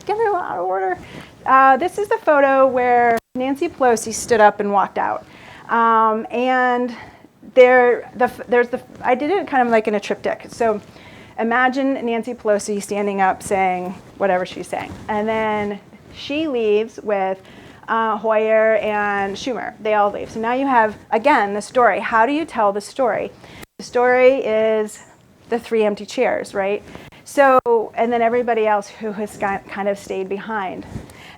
C: get it out of order. This is the photo where Nancy Pelosi stood up and walked out. And I did it kind of like in a triptych. So imagine Nancy Pelosi standing up saying whatever she's saying. And then she leaves with Hoyer and Schumer. They all leave. So now you have, again, the story. How do you tell the story? The story is the 3 empty chairs, right? So, and then everybody else who has kind of stayed behind.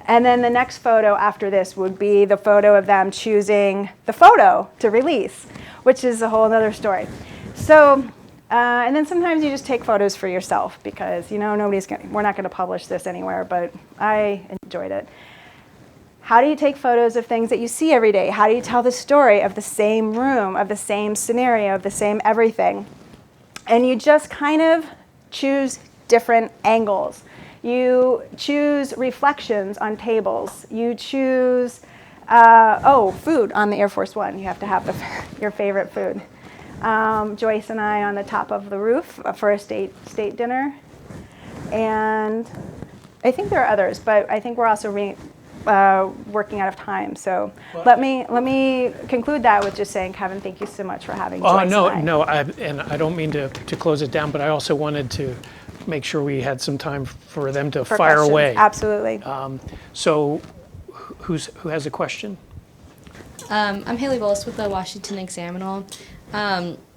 C: And then the next photo after this would be the photo of them choosing the photo to release, which is a whole other story. So, and then sometimes you just take photos for yourself because, we're not going to publish this anywhere, but I enjoyed it. How do you take photos of things that you see every day? How do you tell the story of the same room, of the same scenario, of the same everything? And you just kind of choose different angles. You choose reflections on tables. You choose, food on the Air Force One. You have to have your favorite food. Joyce and I on the top of the roof for a state dinner. And I think there are others, but I think we're also working out of time. So let me conclude that with just saying, Kevin, thank you so much for having Joyce
A: No, and I don't mean to close it down, but I also wanted to make sure we had some time for them to fire
C: questions.
A: away.
C: Absolutely.
A: So who has a question?
D: I'm Haley Bullis with the Washington Examiner.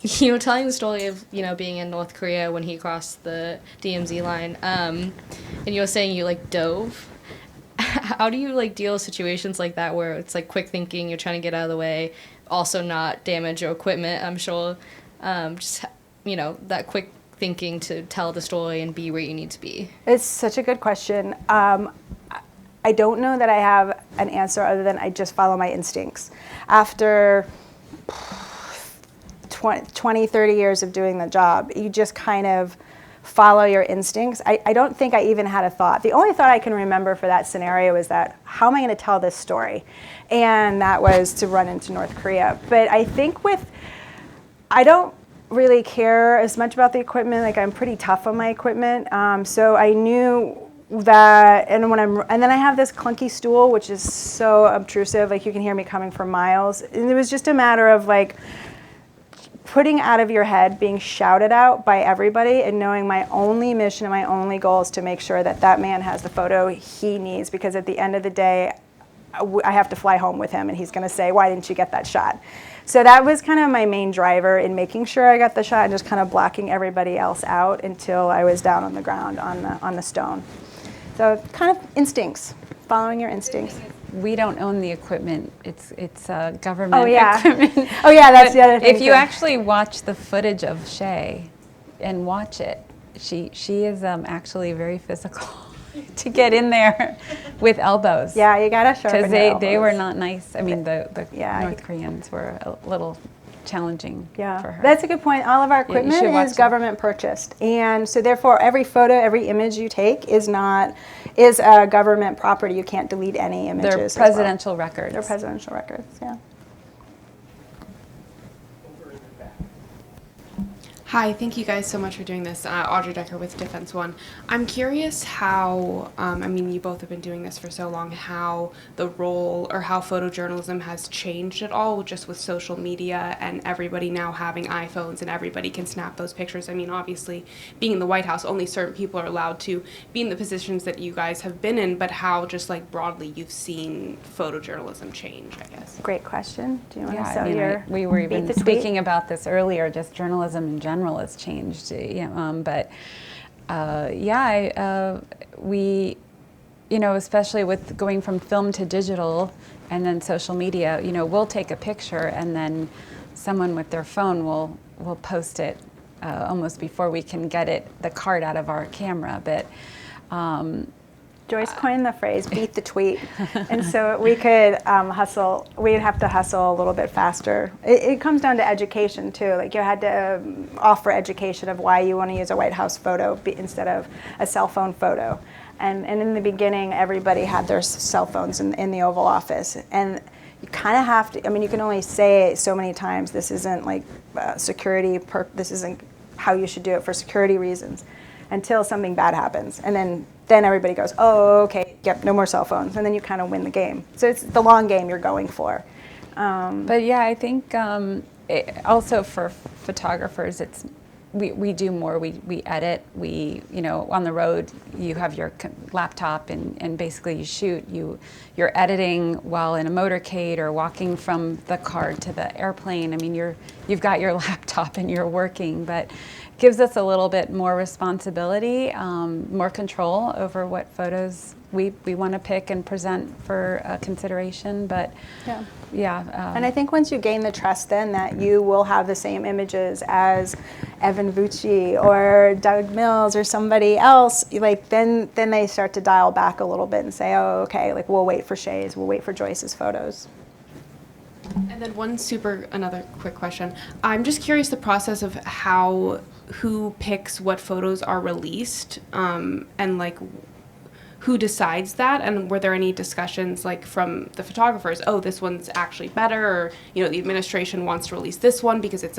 D: You were telling the story of, being in North Korea when he crossed the DMZ line, and you were saying you, dove. How do you, deal with situations like that where it's, quick thinking, you're trying to get out of the way, also not damage your equipment, I'm sure. That quick thinking to tell the story and be where you need to be?
C: It's such a good question. I don't know that I have an answer other than I just follow my instincts. After 20, 30 years of doing the job, you just kind of follow your instincts. I don't think I even had a thought. The only thought I can remember for that scenario is that, how am I going to tell this story? And that was to run into North Korea. But I think I don't really care as much about the equipment. I'm pretty tough on my equipment. So I knew that, and then I have this clunky stool, which is so obtrusive, you can hear me coming from miles. And it was just a matter of putting out of your head, being shouted out by everybody, and knowing my only mission and my only goal is to make sure that that man has the photo he needs, because at the end of the day, I have to fly home with him and he's going to say, why didn't you get that shot? So that was kind of my main driver in making sure I got the shot and just kind of blocking everybody else out until I was down on the ground on the stone. So kind of instincts, following your instincts.
B: We don't own the equipment. It's government equipment.
C: Oh yeah, that's the other thing.
B: If you actually watch the footage of Shay and watch it, she is actually very physical to get in there with elbows.
C: Yeah, you gotta sharpen your elbows.
B: Because they were not nice. I mean, the North Koreans were a little challenging for her.
C: That's a good point. All of our equipment is government purchased, and so therefore every photo, every image you take is a government property. You can't delete any images.
B: They're presidential records.
C: They're presidential records. Yeah.
E: Hi, thank you guys so much for doing this. Audrey Decker with Defense One. I'm curious how, you both have been doing this for so long, how the role or how photojournalism has changed at all just with social media and everybody now having iPhones and everybody can snap those pictures. Obviously, being in the White House, only certain people are allowed to be in the positions that you guys have been in, but how just broadly you've seen photojournalism change, I guess.
C: Great question. Do you want to sell
B: we were even speaking about this earlier, just journalism in general has changed, we, especially with going from film to digital and then social media, we'll take a picture and then someone with their phone will post it almost before we can get the card out of our camera. But
C: Joyce coined the phrase "beat the tweet," and so we could hustle. We'd have to hustle a little bit faster. It comes down to education too. You had to offer education of why you want to use a White House photo instead of a cell phone photo. And in the beginning, everybody had their cell phones in the Oval Office, and you kind of have to. You can only say so many times, this isn't security. This isn't how you should do it for security reasons, until something bad happens, and then everybody goes, oh, okay, yep, no more cell phones, and then you kind of win the game. So it's the long game you're going for.
B: But yeah, I think also for photographers, we do more. We edit. On the road, you have your laptop and basically you shoot. You're editing while in a motorcade or walking from the car to the airplane. You've got your laptop and you're working, but gives us a little bit more responsibility, more control over what photos we want to pick and present for consideration. But and I think once you gain the trust then that you will have the same images as Evan Vucci or Doug Mills or somebody else, then they start to dial back a little bit and say, oh, okay, we'll wait for Shay's, we'll wait for Joyce's photos.
E: And then another quick question. I'm just curious the process of who picks what photos are released, and who decides that, and were there any discussions from the photographers, oh, this one's actually better, or the administration wants to release this one because it's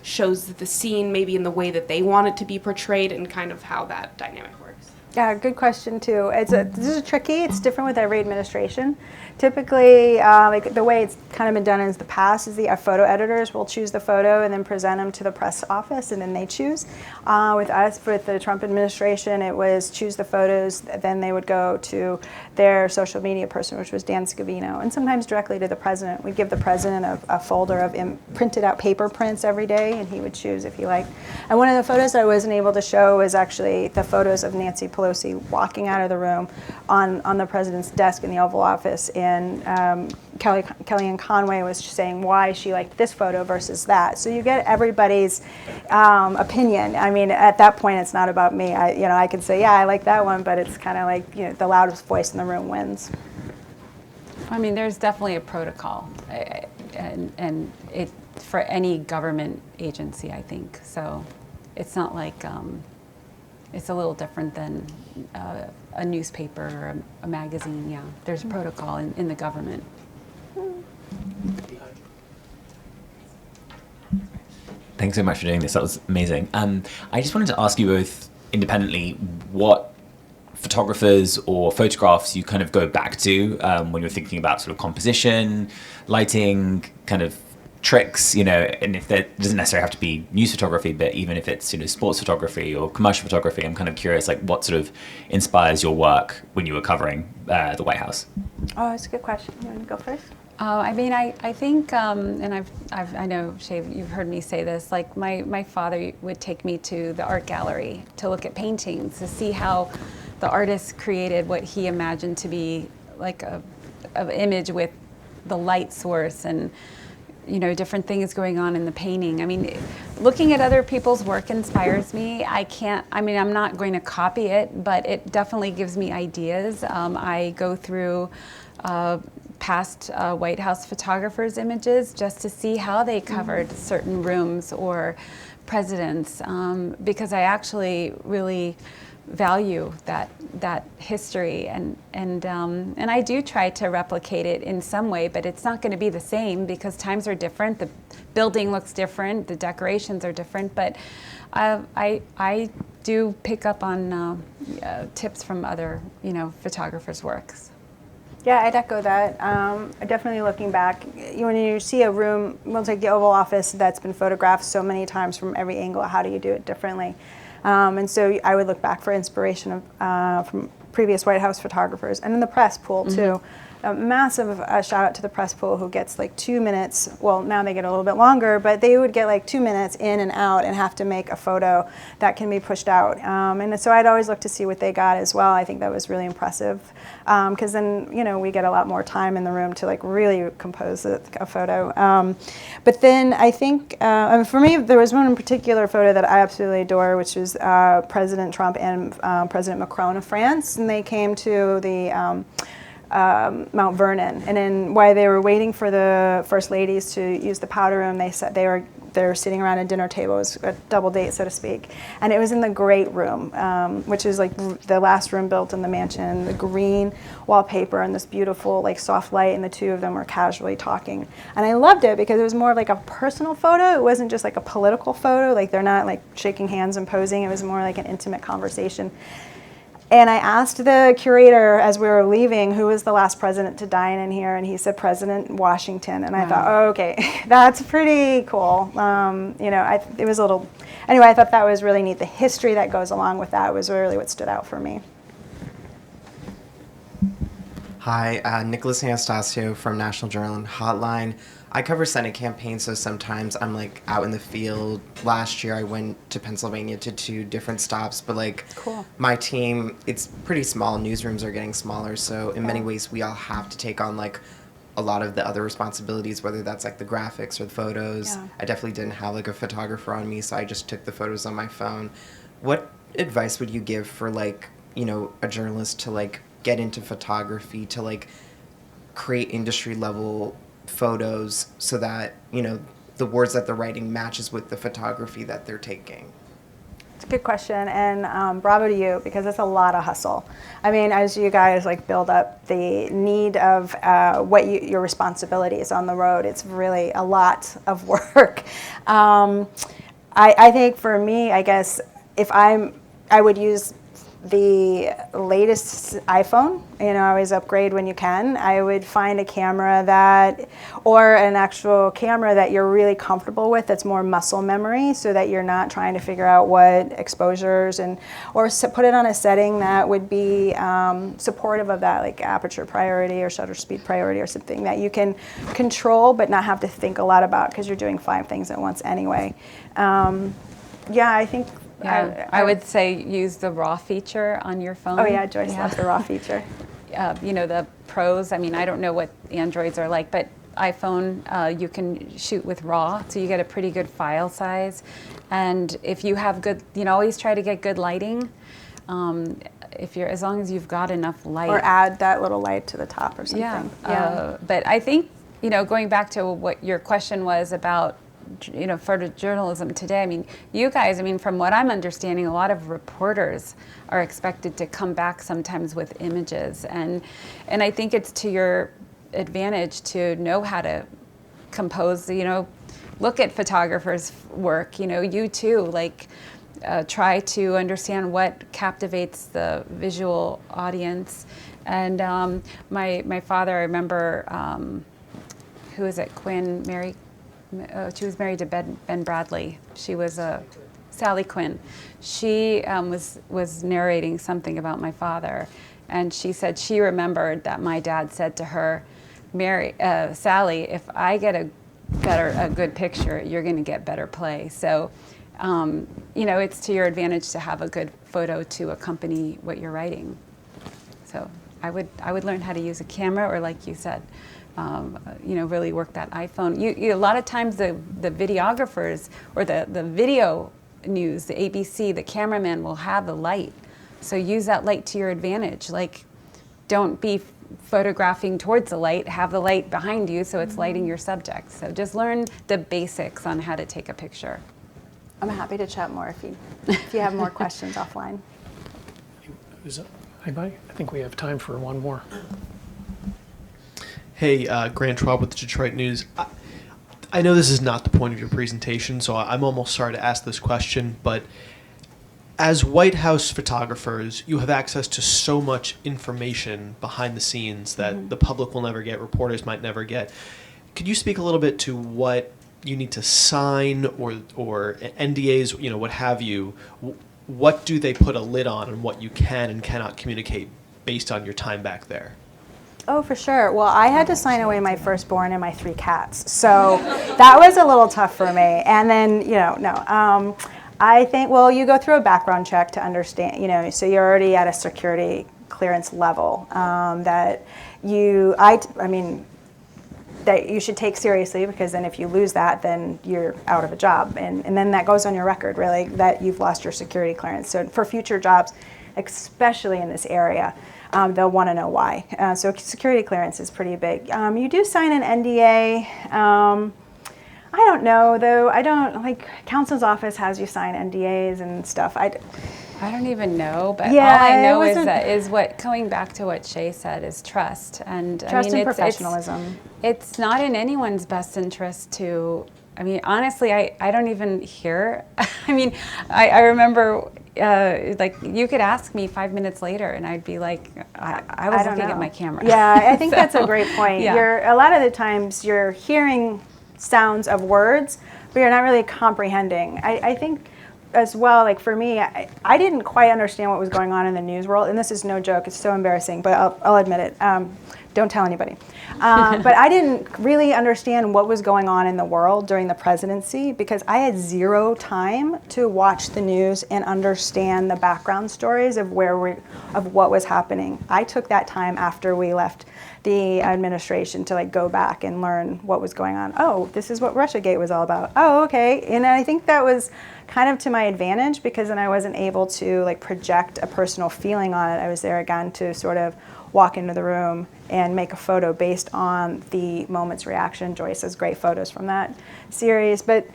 E: shows the scene maybe in the way that they want it to be portrayed, and kind of how that dynamic works?
C: Yeah, good question too. This is tricky. It's different with every administration. Typically, like the way it's kind of been done in the past is the photo editors will choose the photo and then present them to the press office, and then they choose. With us, with the Trump administration, it was choose the photos, then they would go to their social media person, which was Dan Scavino, and sometimes directly to the president. We'd give the president a folder of printed out paper prints every day, and he would choose if he liked. And one of the photos I wasn't able to show was actually the photos of Nancy Pelosi walking out of the room on the president's desk in the Oval Office, and Kellyanne Conway was saying why she liked this photo versus that. So you get everybody's opinion. I mean, at that point, it's not about me. I can say, yeah, I like that one, but it's kind of like, the loudest voice in the room wins.
B: I mean, there's definitely a protocol, and it for any government agency, I think. So it's not like it's a little different than a newspaper or a magazine. Yeah, there's protocol in the government.
F: Thanks so much for doing this. That was amazing. I just wanted to ask you both independently what photographers or photographs you kind of go back to when you're thinking about sort of composition, lighting, kind of tricks, and if that doesn't necessarily have to be news photography, but even if it's, sports photography or commercial photography, I'm kind of curious, like what sort of inspires your work when you were covering the White House?
C: Oh, that's a good question. You want to go first?
B: I mean, I think, and I know, Shay, you've heard me say this, like my father would take me to the art gallery to look at paintings, to see how the artist created what he imagined to be like an image with the light source and, different things going on in the painting. I mean, looking at other people's work inspires me. I'm not going to copy it, but it definitely gives me ideas. I go through past White House photographers' images just to see how they covered certain rooms or presidents, because I actually really value that history, and I do try to replicate it in some way, but it's not going to be the same because times are different. The building looks different, the decorations are different, but I do pick up on tips from other photographers' works.
C: Yeah, I'd echo that. Definitely looking back, when you see a room, we'll take the Oval Office that's been photographed so many times from every angle, how do you do it differently? And so I would look back for inspiration from previous White House photographers, and in the press pool too. A massive shout out to the press pool, who gets like 2 minutes. Well, now they get a little bit longer, but they would get like 2 minutes in and out and have to make a photo that can be pushed out. And so I'd always look to see what they got as well. I think that was really impressive, because then we get a lot more time in the room to like really compose a photo. But then I think for me, there was one particular photo that I absolutely adore, which was President Trump and President Macron of France, and they came to the Mount Vernon, and then while they were waiting for the first ladies to use the powder room, they said they were sitting around a dinner table. It was a double date, so to speak, and it was in the Great Room, which is like the last room built in the mansion. The green wallpaper and this beautiful like soft light, and the two of them were casually talking, and I loved it because it was more of like a personal photo. It wasn't just like a political photo. Like they're not like shaking hands and posing. It was more like an intimate conversation. And I asked the curator as we were leaving, who was the last president to dine in here, and he said President Washington. And I thought, oh, okay, that's pretty cool. It was a little, anyway, I thought that was really neat. The history that goes along with that was really what stood out for me.
G: Hi, Nicholas Anastasio from National Journal Hotline. I cover Senate campaigns, so sometimes I'm like out in the field. Last year I went to Pennsylvania to 2 different stops, but
C: cool.
G: My team, it's pretty small. Newsrooms are getting smaller, so in many ways we all have to take on like a lot of the other responsibilities, whether that's like the graphics or the photos.
C: Yeah.
G: I definitely didn't have like a photographer on me, so I just took the photos on my phone. What advice would you give for like, a journalist to like get into photography, to like create industry level photos so that the words that they're writing matches with the photography that they're taking?
C: It's a good question, and bravo to you, because it's a lot of hustle. I mean, as you guys like build up the need of your responsibilities on the road, it's really a lot of work. I think for me, I guess I would use the latest iPhone. Always upgrade when you can. I would find a camera or an actual camera that you're really comfortable with, that's more muscle memory, so that you're not trying to figure out what exposures or put it on a setting that would be supportive of that, like aperture priority or shutter speed priority or something that you can control but not have to think a lot about, because you're doing 5 things at once anyway. I think.
B: Yeah, I would say use the RAW feature on your phone.
C: Oh yeah, Joyce loves the RAW feature.
B: The pros, I don't know what Androids are like, but iPhone, you can shoot with RAW, so you get a pretty good file size. And if you have good, always try to get good lighting. As long as you've got enough light.
C: Or add that little light to the top or something.
B: Yeah. But I think, going back to what your question was about, photojournalism today. You guys, from what I'm understanding, a lot of reporters are expected to come back sometimes with images, and I think it's to your advantage to know how to compose. Look at photographers' work. You too, try to understand what captivates the visual audience. And my father, I remember, who is it? She was married to Ben Bradley. She was Sally Quinn. She was narrating something about my father, and she said she remembered that my dad said to her, Sally, if I get a good picture, you're going to get better play. So, it's to your advantage to have a good photo to accompany what you're writing. So I would learn how to use a camera, or like you said, really work that iPhone. A lot of times the videographers or the video news, the ABC, the cameraman will have the light. So use that light to your advantage. Don't be photographing towards the light, have the light behind you so it's lighting your subject. So just learn the basics on how to take a picture.
C: I'm happy to chat more if you have more questions offline.
A: Is it anybody? I think we have time for one more.
H: Hey, Grant Schwab with the Detroit News. I know this is not the point of your presentation, so I'm almost sorry to ask this question, but as White House photographers, you have access to so much information behind the scenes that the public will never get, reporters might never get. Could you speak a little bit to what you need to sign or NDAs, what have you? What do they put a lid on, and what you can and cannot communicate based on your time back there?
C: Oh, for sure. Well, I had to sign away my firstborn and my 3 cats. So that was a little tough for me. And then, I think, you go through a background check to understand, so you're already at a security clearance level that that you should take seriously, because then if you lose that, then you're out of a job. And then that goes on your record, really, that you've lost your security clearance. So for future jobs, especially in this area, they'll want to know why. So security clearance is pretty big. You do sign an NDA. I don't know, though. Counsel's office has you sign NDAs and stuff. I
B: don't even know, but
C: yeah,
B: all I know is going back to what Shay said, is trust. And
C: trust and professionalism.
B: It's not in anyone's best interest to, honestly, I don't even hear. I remember, you could ask me 5 minutes later and I'd be like, I was looking at my camera.
C: Yeah, I think that's a great point. Yeah. A lot of the times you're hearing sounds of words, but you're not really comprehending. I think as well, for me, I didn't quite understand what was going on in the news world, and this is no joke, it's so embarrassing, but I'll admit it. Don't tell anybody. But I didn't really understand what was going on in the world during the presidency, because I had zero time to watch the news and understand the background stories of what was happening. I took that time after we left the administration to go back and learn what was going on. Oh, this is what Russiagate was all about. Oh, okay. And I think that was kind of to my advantage, because then I wasn't able to project a personal feeling on it. I was there again to sort of walk into the room and make a photo based on the moment's reaction. Joyce has great photos from that series, but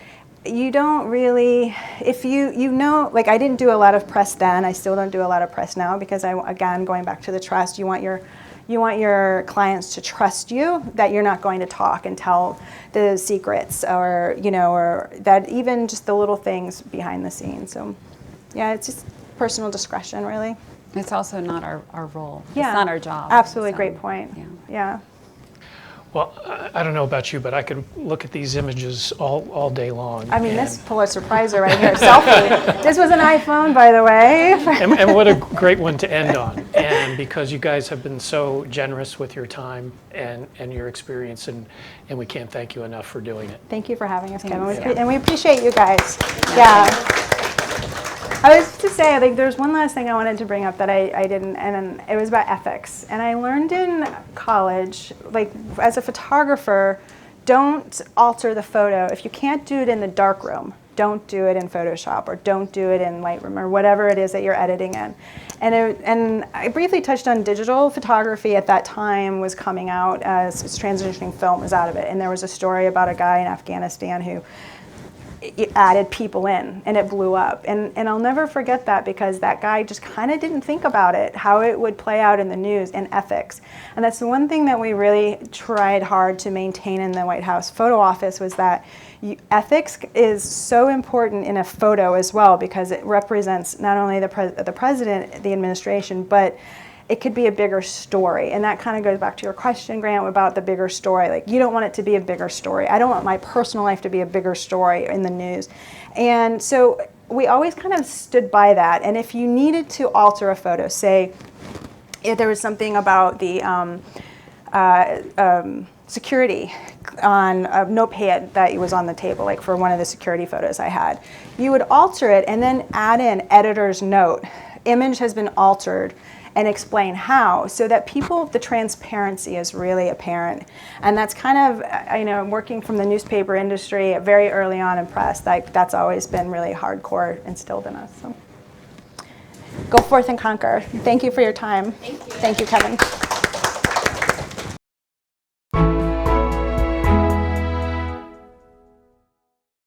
C: you don't really, if I didn't do a lot of press then, I still don't do a lot of press now, because again, going back to the trust, you want your clients to trust you, that you're not going to talk and tell the secrets, or that even just the little things behind the scenes. So yeah, it's just personal discretion, really.
B: It's also not our role.
C: Yeah.
B: It's not our job.
C: Absolutely,
B: So,
C: great point. Yeah.
A: Well, I don't know about you, but I could look at these images all day long.
C: I mean, this Pulitzer Prizer right here, selfie. This was an iPhone, by the way.
A: And what a great one to end on. And because you guys have been so generous with your time and your experience, and we can't thank you enough for doing it.
C: Thank you for having us, Kevin.
B: Thanks.
C: And we appreciate you guys. Yeah. I was to say, like, there's one last thing I wanted to bring up that I didn't, and it was about ethics. And I learned in college, like, as a photographer, don't alter the photo. If you can't do it in the darkroom, don't do it in Photoshop, or don't do it in Lightroom, or whatever it is that you're editing in. And I briefly touched on digital photography at that time was coming out as transitioning film was out of it. And there was a story about a guy in Afghanistan who added people in, and it blew up. And I'll never forget that, because that guy just kind of didn't think about it, how it would play out in the news, and ethics. And that's the one thing that we really tried hard to maintain in the White House photo office, was that ethics is so important in a photo as well, because it represents not only the president, the administration, but it could be a bigger story. And that kind of goes back to your question, Grant, about the bigger story. Like, you don't want it to be a bigger story. I don't want my personal life to be a bigger story in the news. And so we always kind of stood by that. And if you needed to alter a photo, say if there was something about the security on a notepad that was on the table, like for one of the security photos I had, you would alter it and then add in editor's note. Image has been altered, and explain how, so that the transparency is really apparent. And that's kind of, working from the newspaper industry very early on in press, that's always been really hardcore instilled in us. So go forth and conquer. Thank you for your time.
D: Thank you.
C: Thank you, Kevin.